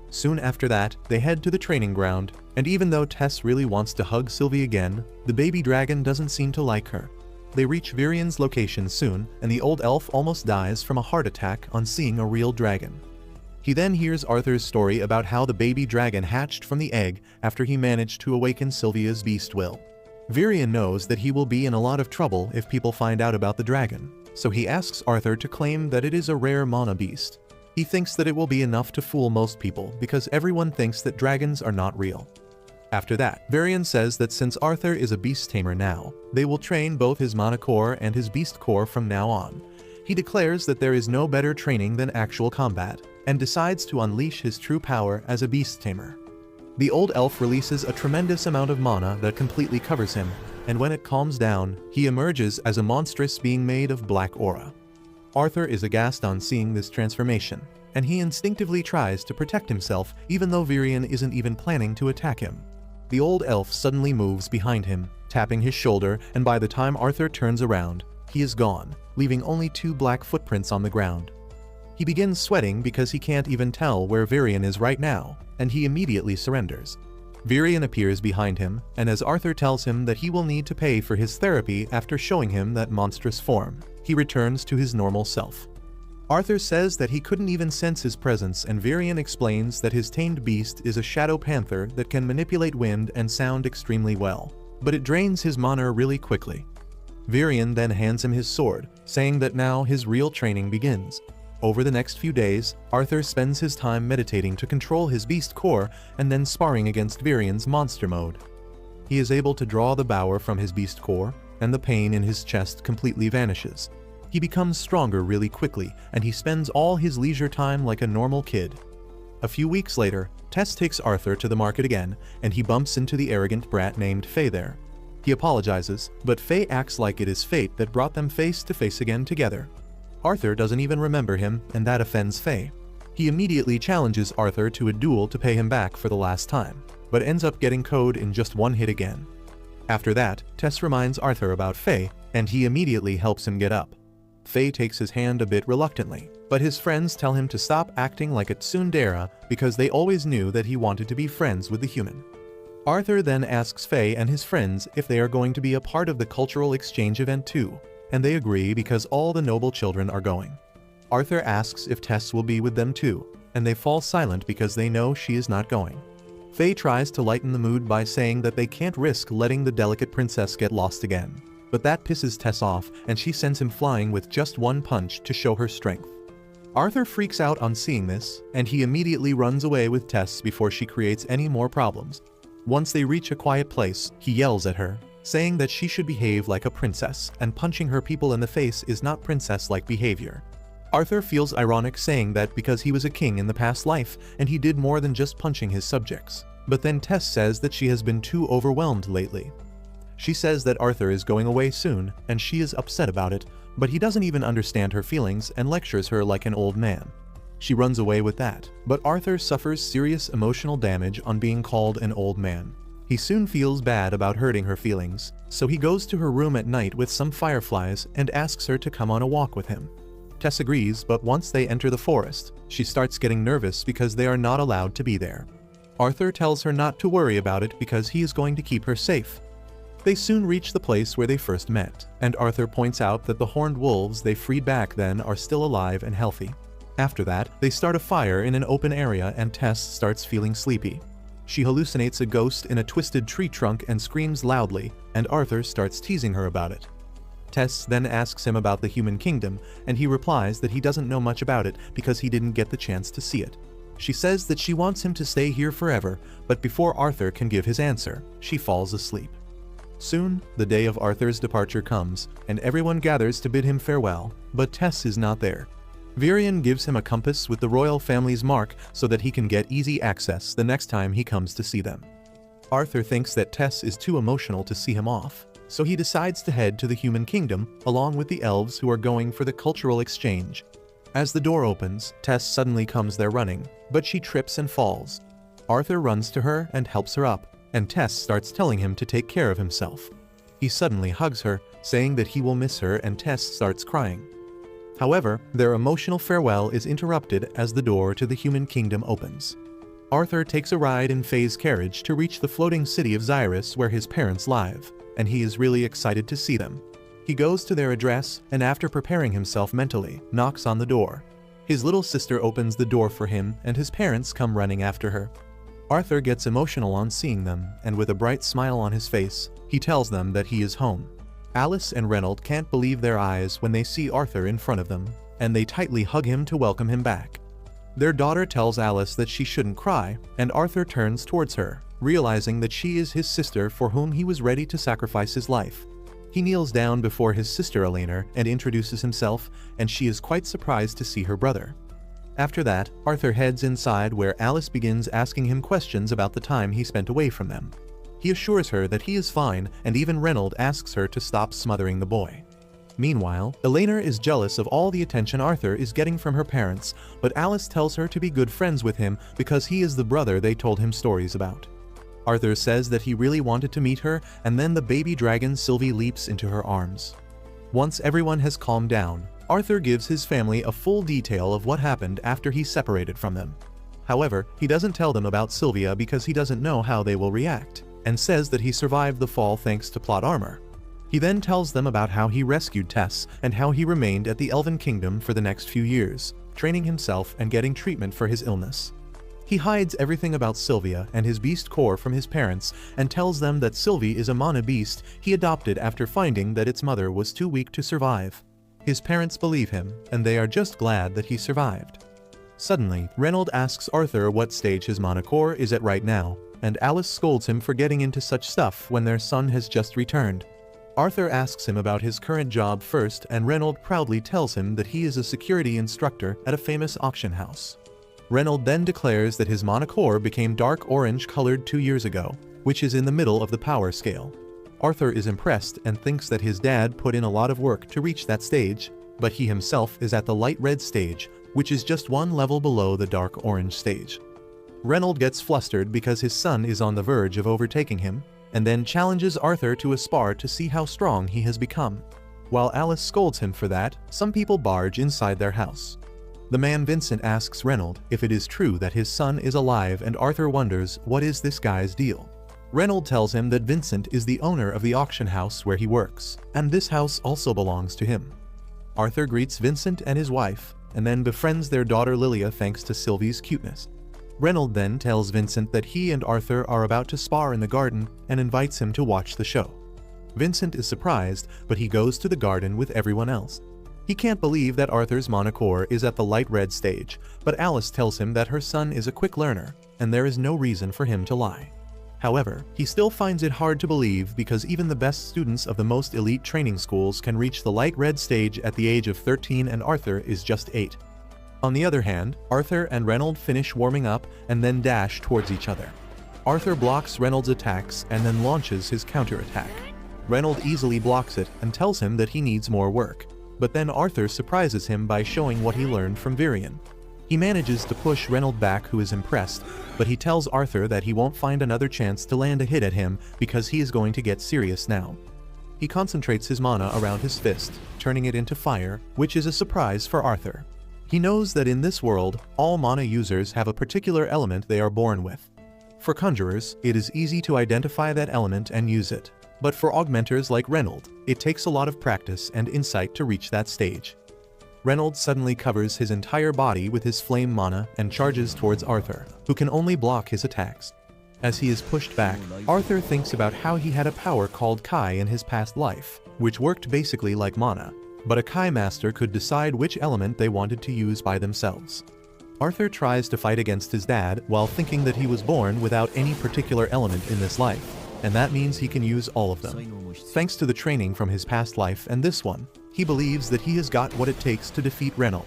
Soon after that, they head to the training ground, and even though Tess really wants to hug Sylvie again, the baby dragon doesn't seem to like her. They reach Varian's location soon, and the old elf almost dies from a heart attack on seeing a real dragon. He then hears Arthur's story about how the baby dragon hatched from the egg after he managed to awaken Sylvia's beast will. Varian knows that he will be in a lot of trouble if people find out about the dragon, so he asks Arthur to claim that it is a rare mana beast. He thinks that it will be enough to fool most people because everyone thinks that dragons are not real. After that, Varian says that since Arthur is a beast tamer now, they will train both his mana core and his beast core from now on. He declares that there is no better training than actual combat, and decides to unleash his true power as a beast tamer. The old elf releases a tremendous amount of mana that completely covers him, and when it calms down, he emerges as a monstrous being made of black aura. Arthur is aghast on seeing this transformation, and he instinctively tries to protect himself even though Varian isn't even planning to attack him. The old elf suddenly moves behind him, tapping his shoulder, and by the time Arthur turns around, he is gone, leaving only 2 black footprints on the ground. He begins sweating because he can't even tell where Varian is right now, and he immediately surrenders. Virion appears behind him, and as Arthur tells him that he will need to pay for his therapy after showing him that monstrous form, he returns to his normal self. Arthur says that he couldn't even sense his presence, and Virion explains that his tamed beast is a shadow panther that can manipulate wind and sound extremely well, but it drains his mana really quickly. Virion then hands him his sword, saying that now his real training begins. Over the next few days, Arthur spends his time meditating to control his beast core and then sparring against Virion's monster mode. He is able to draw the power from his beast core, and the pain in his chest completely vanishes. He becomes stronger really quickly, and he spends all his leisure time like a normal kid. A few weeks later, Tess takes Arthur to the market again, and he bumps into the arrogant brat named Faye there. He apologizes, but Faye acts like it is fate that brought them face to face again together. Arthur doesn't even remember him, and that offends Faye. He immediately challenges Arthur to a duel to pay him back for the last time, but ends up getting KO'd in just one hit again. After that, Tess reminds Arthur about Faye, and he immediately helps him get up. Faye takes his hand a bit reluctantly, but his friends tell him to stop acting like a tsundere because they always knew that he wanted to be friends with the human. Arthur then asks Faye and his friends if they are going to be a part of the cultural exchange event too, and they agree because all the noble children are going. Arthur asks if Tess will be with them too, and they fall silent because they know she is not going. Faye tries to lighten the mood by saying that they can't risk letting the delicate princess get lost again, but that pisses Tess off and she sends him flying with just one punch to show her strength. Arthur freaks out on seeing this, and he immediately runs away with Tess before she creates any more problems. Once they reach a quiet place, he yells at her, saying that she should behave like a princess, and punching her people in the face is not princess-like behavior. Arthur feels ironic saying that because he was a king in the past life, and he did more than just punching his subjects. But then Tess says that she has been too overwhelmed lately. She says that Arthur is going away soon, and she is upset about it, but he doesn't even understand her feelings and lectures her like an old man. She runs away with that, but Arthur suffers serious emotional damage on being called an old man. He soon feels bad about hurting her feelings, so he goes to her room at night with some fireflies and asks her to come on a walk with him. Tess agrees, but once they enter the forest, she starts getting nervous because they are not allowed to be there. Arthur tells her not to worry about it because he is going to keep her safe. They soon reach the place where they first met, and Arthur points out that the horned wolves they freed back then are still alive and healthy. After that, they start a fire in an open area and Tess starts feeling sleepy. She hallucinates a ghost in a twisted tree trunk and screams loudly, and Arthur starts teasing her about it. Tess then asks him about the human kingdom, and he replies that he doesn't know much about it because he didn't get the chance to see it. She says that she wants him to stay here forever, but before Arthur can give his answer, she falls asleep. Soon, the day of Arthur's departure comes, and everyone gathers to bid him farewell, but Tess is not there. Virion gives him a compass with the royal family's mark so that he can get easy access the next time he comes to see them. Arthur thinks that Tess is too emotional to see him off, so he decides to head to the human kingdom along with the elves who are going for the cultural exchange. As the door opens, Tess suddenly comes there running, but she trips and falls. Arthur runs to her and helps her up, and Tess starts telling him to take care of himself. He suddenly hugs her, saying that he will miss her, and Tess starts crying. However, their emotional farewell is interrupted as the door to the human kingdom opens. Arthur takes a ride in Faye's carriage to reach the floating city of Xyrus where his parents live, and he is really excited to see them. He goes to their address, and after preparing himself mentally, knocks on the door. His little sister opens the door for him, and his parents come running after her. Arthur gets emotional on seeing them, and with a bright smile on his face, he tells them that he is home. Alice and Reynold can't believe their eyes when they see Arthur in front of them, and they tightly hug him to welcome him back. Their daughter tells Alice that she shouldn't cry, and Arthur turns towards her, realizing that she is his sister for whom he was ready to sacrifice his life. He kneels down before his sister Elena and introduces himself, and she is quite surprised to see her brother. After that, Arthur heads inside where Alice begins asking him questions about the time he spent away from them. He assures her that he is fine, and even Reynold asks her to stop smothering the boy. Meanwhile, Elena is jealous of all the attention Arthur is getting from her parents, but Alice tells her to be good friends with him because he is the brother they told him stories about. Arthur says that he really wanted to meet her, and then the baby dragon Sylvie leaps into her arms. Once everyone has calmed down, Arthur gives his family a full detail of what happened after he separated from them. However, he doesn't tell them about Sylvia because he doesn't know how they will react, and says that he survived the fall thanks to plot armor. He then tells them about how he rescued Tess and how he remained at the Elven Kingdom for the next few years, training himself and getting treatment for his illness. He hides everything about Sylvia and his beast core from his parents and tells them that Sylvie is a mana beast he adopted after finding that its mother was too weak to survive. His parents believe him, and they are just glad that he survived. Suddenly, Reynold asks Arthur what stage his mana core is at right now, and Alice scolds him for getting into such stuff when their son has just returned. Arthur asks him about his current job first, and Reynold proudly tells him that he is a security instructor at a famous auction house. Reynold then declares that his mana core became dark orange colored 2 years ago, which is in the middle of the power scale. Arthur is impressed and thinks that his dad put in a lot of work to reach that stage, but he himself is at the light red stage, which is just one level below the dark orange stage. Reynold gets flustered because his son is on the verge of overtaking him, and then challenges Arthur to a spar to see how strong he has become. While Alice scolds him for that, some people barge inside their house. The man Vincent asks Reynold if it is true that his son is alive, and Arthur wonders what is this guy's deal. Reynold tells him that Vincent is the owner of the auction house where he works, and this house also belongs to him. Arthur greets Vincent and his wife, and then befriends their daughter Lilia thanks to Sylvie's cuteness. Reynold then tells Vincent that he and Arthur are about to spar in the garden and invites him to watch the show. Vincent is surprised, but he goes to the garden with everyone else. He can't believe that Arthur's mana core is at the light red stage, but Alice tells him that her son is a quick learner, and there is no reason for him to lie. However, he still finds it hard to believe because even the best students of the most elite training schools can reach the light red stage at the age of 13, and Arthur is just 8. On the other hand, Arthur and Reynold finish warming up and then dash towards each other. Arthur blocks Reynold's attacks and then launches his counterattack. Reynold easily blocks it and tells him that he needs more work, but then Arthur surprises him by showing what he learned from Virion. He manages to push Reynold back, who is impressed, but he tells Arthur that he won't find another chance to land a hit at him because he is going to get serious now. He concentrates his mana around his fist, turning it into fire, which is a surprise for Arthur. He knows that in this world, all mana users have a particular element they are born with. For conjurers, it is easy to identify that element and use it, but for augmenters like Reynold, it takes a lot of practice and insight to reach that stage. Reynold suddenly covers his entire body with his flame mana and charges towards Arthur, who can only block his attacks. As he is pushed back, Arthur thinks about how he had a power called Kai in his past life, which worked basically like mana, but a Kai master could decide which element they wanted to use by themselves. Arthur tries to fight against his dad while thinking that he was born without any particular element in this life, and that means he can use all of them. Thanks to the training from his past life and this one, he believes that he has got what it takes to defeat Reynold.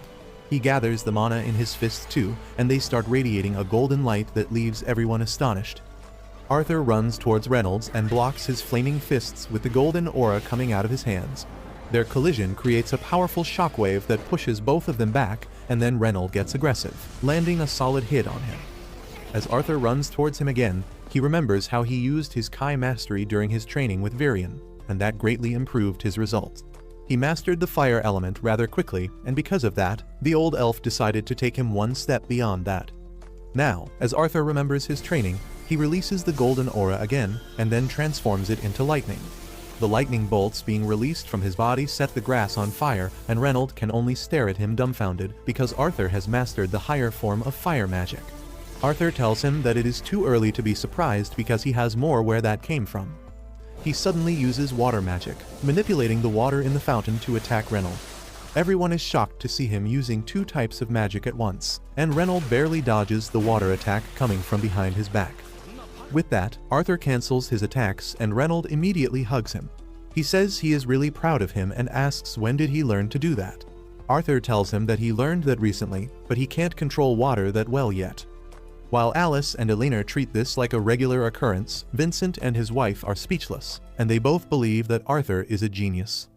He gathers the mana in his fists too, and they start radiating a golden light that leaves everyone astonished. Arthur runs towards Reynolds and blocks his flaming fists with the golden aura coming out of his hands. Their collision creates a powerful shockwave that pushes both of them back, and then Reynold gets aggressive, landing a solid hit on him. As Arthur runs towards him again, he remembers how he used his Kai mastery during his training with Virion, and that greatly improved his results. He mastered the fire element rather quickly, and because of that, the old elf decided to take him one step beyond that. Now, as Arthur remembers his training, he releases the golden aura again, and then transforms it into lightning. The lightning bolts being released from his body set the grass on fire, and Reynold can only stare at him dumbfounded because Arthur has mastered the higher form of fire magic. Arthur tells him that it is too early to be surprised because he has more where that came from. He suddenly uses water magic, manipulating the water in the fountain to attack Reynold. Everyone is shocked to see him using two types of magic at once, and Reynold barely dodges the water attack coming from behind his back. With that, Arthur cancels his attacks and Reynold immediately hugs him. He says he is really proud of him and asks when did he learn to do that. Arthur tells him that he learned that recently, but he can't control water that well yet. While Alice and Elena treat this like a regular occurrence, Vincent and his wife are speechless, and they both believe that Arthur is a genius.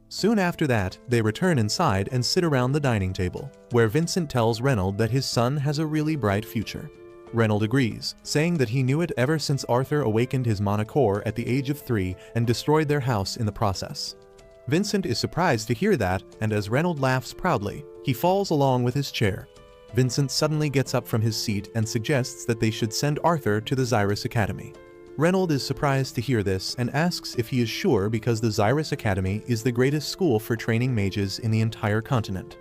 Soon after that, they return inside and sit around the dining table, where Vincent tells Reynold that his son has a really bright future. Reynold agrees, saying that he knew it ever since Arthur awakened his mana core at the age of 3 and destroyed their house in the process. Vincent is surprised to hear that, and as Reynold laughs proudly, he falls along with his chair. Vincent suddenly gets up from his seat and suggests that they should send Arthur to the Xyrus Academy. Reynold is surprised to hear this and asks if he is sure because the Xyrus Academy is the greatest school for training mages in the entire continent.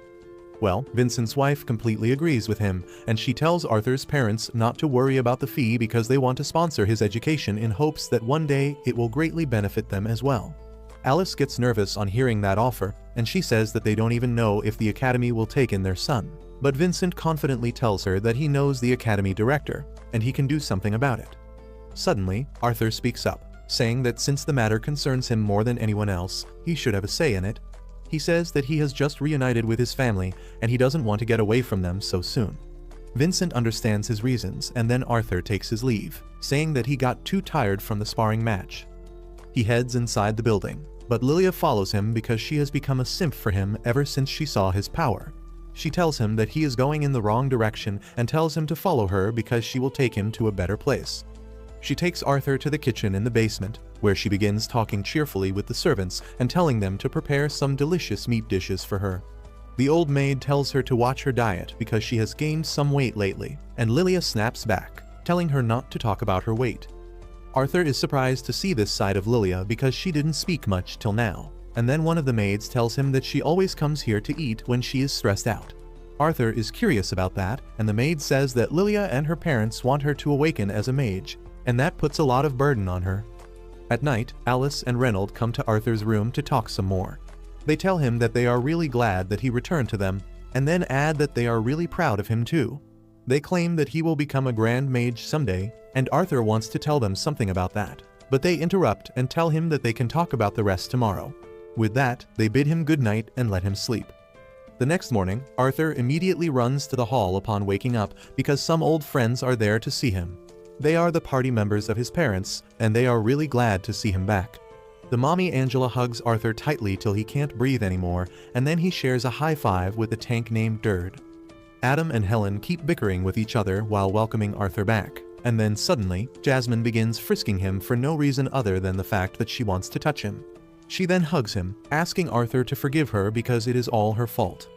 Well, Vincent's wife completely agrees with him, and she tells Arthur's parents not to worry about the fee because they want to sponsor his education in hopes that one day it will greatly benefit them as well. Alice gets nervous on hearing that offer, and she says that they don't even know if the academy will take in their son. But Vincent confidently tells her that he knows the academy director, and he can do something about it. Suddenly, Arthur speaks up, saying that since the matter concerns him more than anyone else, he should have a say in it. He says that he has just reunited with his family, and he doesn't want to get away from them so soon. Vincent understands his reasons, and then Arthur takes his leave, saying that he got too tired from the sparring match. He heads inside the building, but Lilia follows him because she has become a simp for him ever since she saw his power. She tells him that he is going in the wrong direction and tells him to follow her because she will take him to a better place. She takes Arthur to the kitchen in the basement, where she begins talking cheerfully with the servants and telling them to prepare some delicious meat dishes for her. The old maid tells her to watch her diet because she has gained some weight lately, and Lilia snaps back, telling her not to talk about her weight. Arthur is surprised to see this side of Lilia because she didn't speak much till now, and then one of the maids tells him that she always comes here to eat when she is stressed out. Arthur is curious about that, and the maid says that Lilia and her parents want her to awaken as a mage, and that puts a lot of burden on her. At night, Alice and Reynold come to Arthur's room to talk some more. They tell him that they are really glad that he returned to them, and then add that they are really proud of him too. They claim that he will become a grand mage someday, and Arthur wants to tell them something about that, but they interrupt and tell him that they can talk about the rest tomorrow. With that, they bid him good night and let him sleep. The next morning, Arthur immediately runs to the hall upon waking up because some old friends are there to see him. They are the party members of his parents, and they are really glad to see him back. The mommy Angela hugs Arthur tightly till he can't breathe anymore, and then he shares a high five with the tank named Dird. Adam and Helen keep bickering with each other while welcoming Arthur back, and then suddenly, Jasmine begins frisking him for no reason other than the fact that she wants to touch him. She then hugs him, asking Arthur to forgive her because it is all her fault.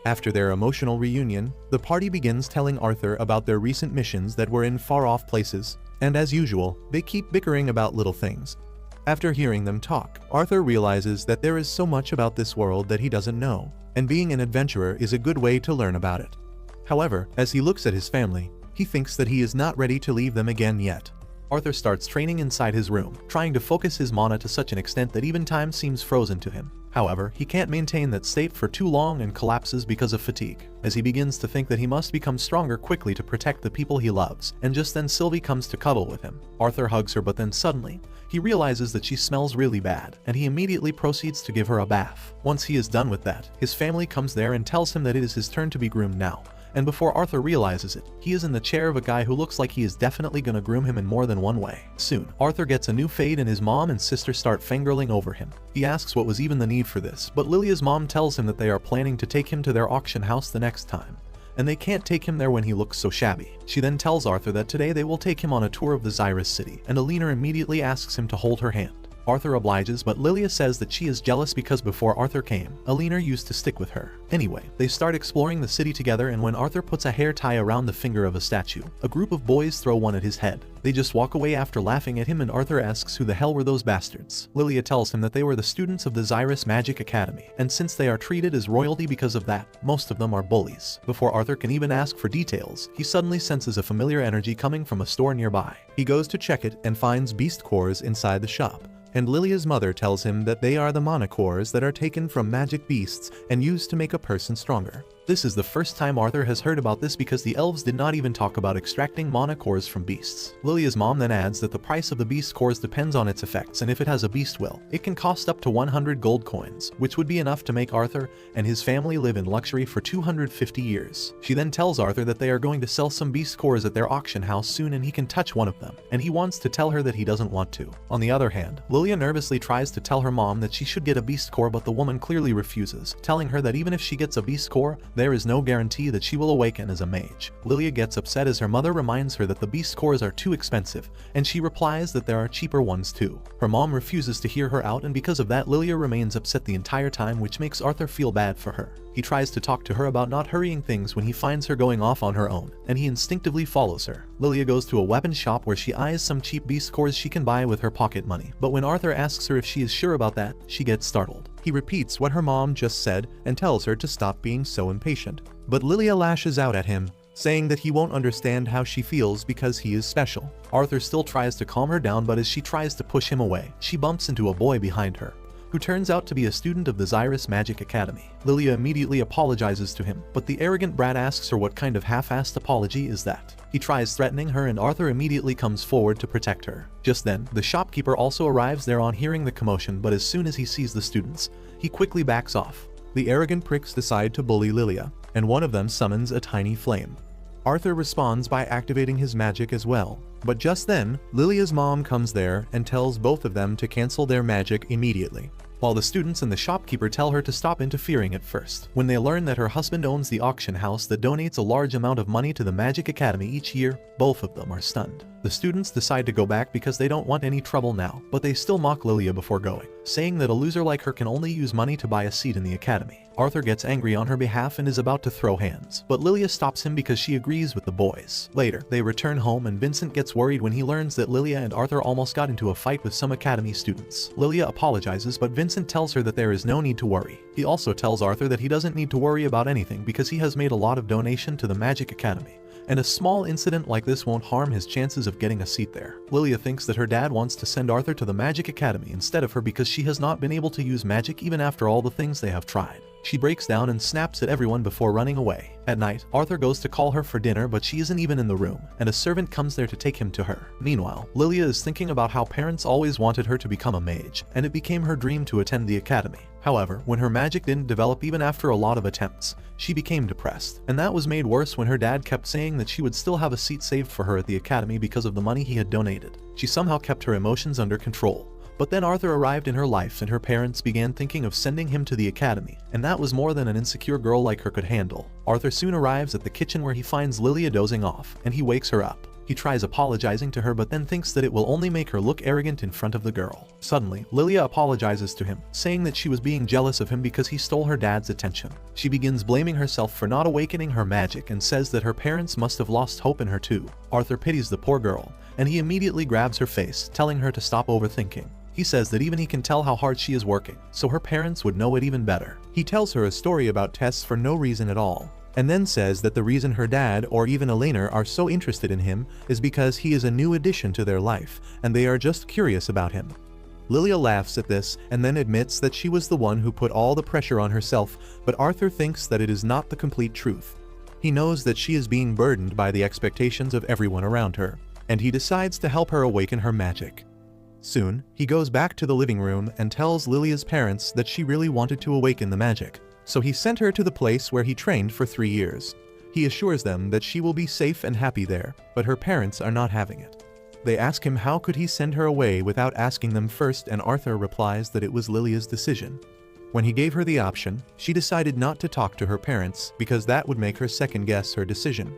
After their emotional reunion, the party begins telling Arthur about their recent missions that were in far-off places, and as usual, they keep bickering about little things. After hearing them talk, Arthur realizes that there is so much about this world that he doesn't know, and being an adventurer is a good way to learn about it. However, as he looks at his family, he thinks that he is not ready to leave them again yet. Arthur starts training inside his room, trying to focus his mana to such an extent that even time seems frozen to him. However, he can't maintain that state for too long and collapses because of fatigue, as he begins to think that he must become stronger quickly to protect the people he loves, and just then Sylvie comes to cuddle with him. Arthur hugs her, but then suddenly, he realizes that she smells really bad, and he immediately proceeds to give her a bath. Once he is done with that, his family comes there and tells him that it is his turn to be groomed now. And before Arthur realizes it, he is in the chair of a guy who looks like he is definitely gonna groom him in more than one way. Soon, Arthur gets a new fade and his mom and sister start fangirling over him. He asks what was even the need for this, but Lilia's mom tells him that they are planning to take him to their auction house the next time, and they can't take him there when he looks so shabby. She then tells Arthur that today they will take him on a tour of the Xyrus city, and Alina immediately asks him to hold her hand. Arthur obliges, but Lilia says that she is jealous because before Arthur came, Alina used to stick with her. Anyway, they start exploring the city together, and when Arthur puts a hair tie around the finger of a statue, a group of boys throw one at his head. They just walk away after laughing at him, and Arthur asks who the hell were those bastards. Lilia tells him that they were the students of the Xyrus Magic Academy, and since they are treated as royalty because of that, most of them are bullies. Before Arthur can even ask for details, he suddenly senses a familiar energy coming from a store nearby. He goes to check it and finds beast cores inside the shop. And Lilia's mother tells him that they are the mana cores that are taken from magic beasts and used to make a person stronger. This is the first time Arthur has heard about this because the elves did not even talk about extracting mana cores from beasts. Lilia's mom then adds that the price of the beast cores depends on its effects, and if it has a beast will, it can cost up to 100 gold coins, which would be enough to make Arthur and his family live in luxury for 250 years. She then tells Arthur that they are going to sell some beast cores at their auction house soon and he can touch one of them, and he wants to tell her that he doesn't want to. On the other hand, Lilia nervously tries to tell her mom that she should get a beast core, but the woman clearly refuses, telling her that even if she gets a beast core, there is no guarantee that she will awaken as a mage. Lilia gets upset as her mother reminds her that the beast cores are too expensive, and she replies that there are cheaper ones too. Her mom refuses to hear her out, and because of that Lilia remains upset the entire time, which makes Arthur feel bad for her. He tries to talk to her about not hurrying things when he finds her going off on her own, and he instinctively follows her. Lilia goes to a weapon shop where she eyes some cheap beast cores she can buy with her pocket money, but when Arthur asks her if she is sure about that, she gets startled. He repeats what her mom just said and tells her to stop being so impatient. But Lilia lashes out at him, saying that he won't understand how she feels because he is special. Arthur still tries to calm her down, but as she tries to push him away, she bumps into a boy behind her, who turns out to be a student of the Xyrus Magic Academy. Lilia immediately apologizes to him, but the arrogant brat asks her what kind of half-assed apology is that. He tries threatening her and Arthur immediately comes forward to protect her. Just then, the shopkeeper also arrives there on hearing the commotion, but as soon as he sees the students, he quickly backs off. The arrogant pricks decide to bully Lilia, and one of them summons a tiny flame. Arthur responds by activating his magic as well. But just then, Lilia's mom comes there and tells both of them to cancel their magic immediately, while the students and the shopkeeper tell her to stop interfering at first. When they learn that her husband owns the auction house that donates a large amount of money to the Magic Academy each year, both of them are stunned. The students decide to go back because they don't want any trouble now, but they still mock Lilia before going, saying that a loser like her can only use money to buy a seat in the academy. Arthur gets angry on her behalf and is about to throw hands, but Lilia stops him because she agrees with the boys. Later, they return home and Vincent gets worried when he learns that Lilia and Arthur almost got into a fight with some academy students. Lilia apologizes, but Vincent tells her that there is no need to worry. He also tells Arthur that he doesn't need to worry about anything because he has made a lot of donation to the Magic Academy, and a small incident like this won't harm his chances of getting a seat there. Lilia thinks that her dad wants to send Arthur to the Magic Academy instead of her because she has not been able to use magic even after all the things they have tried. She breaks down and snaps at everyone before running away. At night, Arthur goes to call her for dinner, but she isn't even in the room, and a servant comes there to take him to her. Meanwhile, Lilia is thinking about how parents always wanted her to become a mage, and it became her dream to attend the academy. However, when her magic didn't develop even after a lot of attempts, she became depressed, and that was made worse when her dad kept saying that she would still have a seat saved for her at the academy because of the money he had donated. She somehow kept her emotions under control. But then Arthur arrived in her life and her parents began thinking of sending him to the academy, and that was more than an insecure girl like her could handle. Arthur soon arrives at the kitchen where he finds Lilia dozing off, and he wakes her up. He tries apologizing to her but then thinks that it will only make her look arrogant in front of the girl. Suddenly, Lilia apologizes to him, saying that she was being jealous of him because he stole her dad's attention. She begins blaming herself for not awakening her magic and says that her parents must have lost hope in her too. Arthur pities the poor girl, and he immediately grabs her face, telling her to stop overthinking. He says that even he can tell how hard she is working, so her parents would know it even better. He tells her a story about tests for no reason at all, and then says that the reason her dad or even Elena are so interested in him is because he is a new addition to their life, and they are just curious about him. Lilia laughs at this and then admits that she was the one who put all the pressure on herself, but Arthur thinks that it is not the complete truth. He knows that she is being burdened by the expectations of everyone around her, and he decides to help her awaken her magic. Soon, he goes back to the living room and tells Lilia's parents that she really wanted to awaken the magic, so he sent her to the place where he trained for 3 years. He assures them that she will be safe and happy there, but her parents are not having it. They ask him how could he send her away without asking them first, and Arthur replies that it was Lilia's decision. When he gave her the option, she decided not to talk to her parents because that would make her second-guess her decision.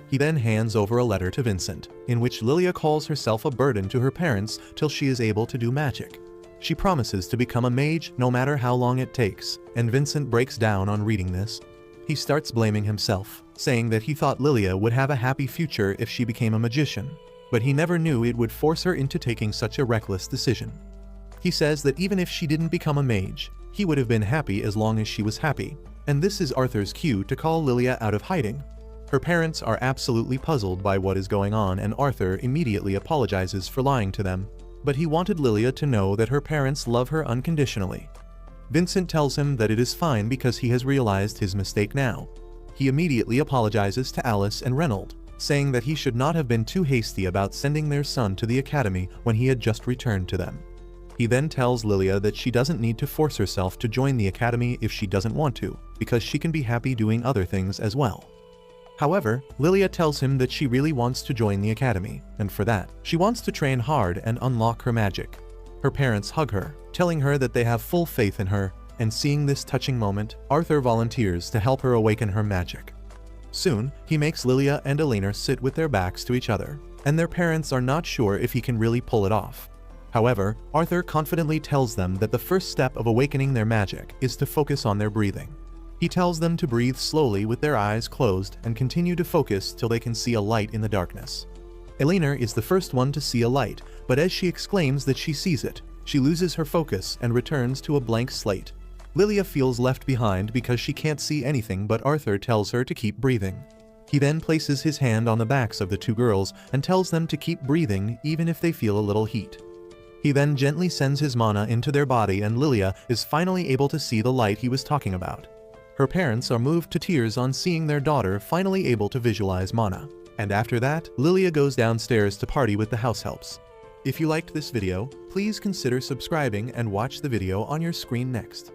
He then hands over a letter to Vincent, in which Lilia calls herself a burden to her parents till she is able to do magic. She promises to become a mage no matter how long it takes, and Vincent breaks down on reading this. He starts blaming himself, saying that he thought Lilia would have a happy future if she became a magician, but he never knew it would force her into taking such a reckless decision. He says that even if she didn't become a mage, he would have been happy as long as she was happy, and this is Arthur's cue to call Lilia out of hiding. Her parents are absolutely puzzled by what is going on, and Arthur immediately apologizes for lying to them, but he wanted Lilia to know that her parents love her unconditionally. Vincent tells him that it is fine because he has realized his mistake now. He immediately apologizes to Alice and Reynold, saying that he should not have been too hasty about sending their son to the academy when he had just returned to them. He then tells Lilia that she doesn't need to force herself to join the academy if she doesn't want to, because she can be happy doing other things as well. However, Lilia tells him that she really wants to join the academy, and for that, she wants to train hard and unlock her magic. Her parents hug her, telling her that they have full faith in her, and seeing this touching moment, Arthur volunteers to help her awaken her magic. Soon, he makes Lilia and Elena sit with their backs to each other, and their parents are not sure if he can really pull it off. However, Arthur confidently tells them that the first step of awakening their magic is to focus on their breathing. He tells them to breathe slowly with their eyes closed and continue to focus till they can see a light in the darkness. Elena is the first one to see a light, but as she exclaims that she sees it, she loses her focus and returns to a blank slate. Lilia feels left behind because she can't see anything, but Arthur tells her to keep breathing. He then places his hand on the backs of the two girls and tells them to keep breathing even if they feel a little heat. He then gently sends his mana into their body, and Lilia is finally able to see the light he was talking about. Her parents are moved to tears on seeing their daughter finally able to visualize mana. And after that, Lilia goes downstairs to party with the house helps. If you liked this video, please consider subscribing and watch the video on your screen next.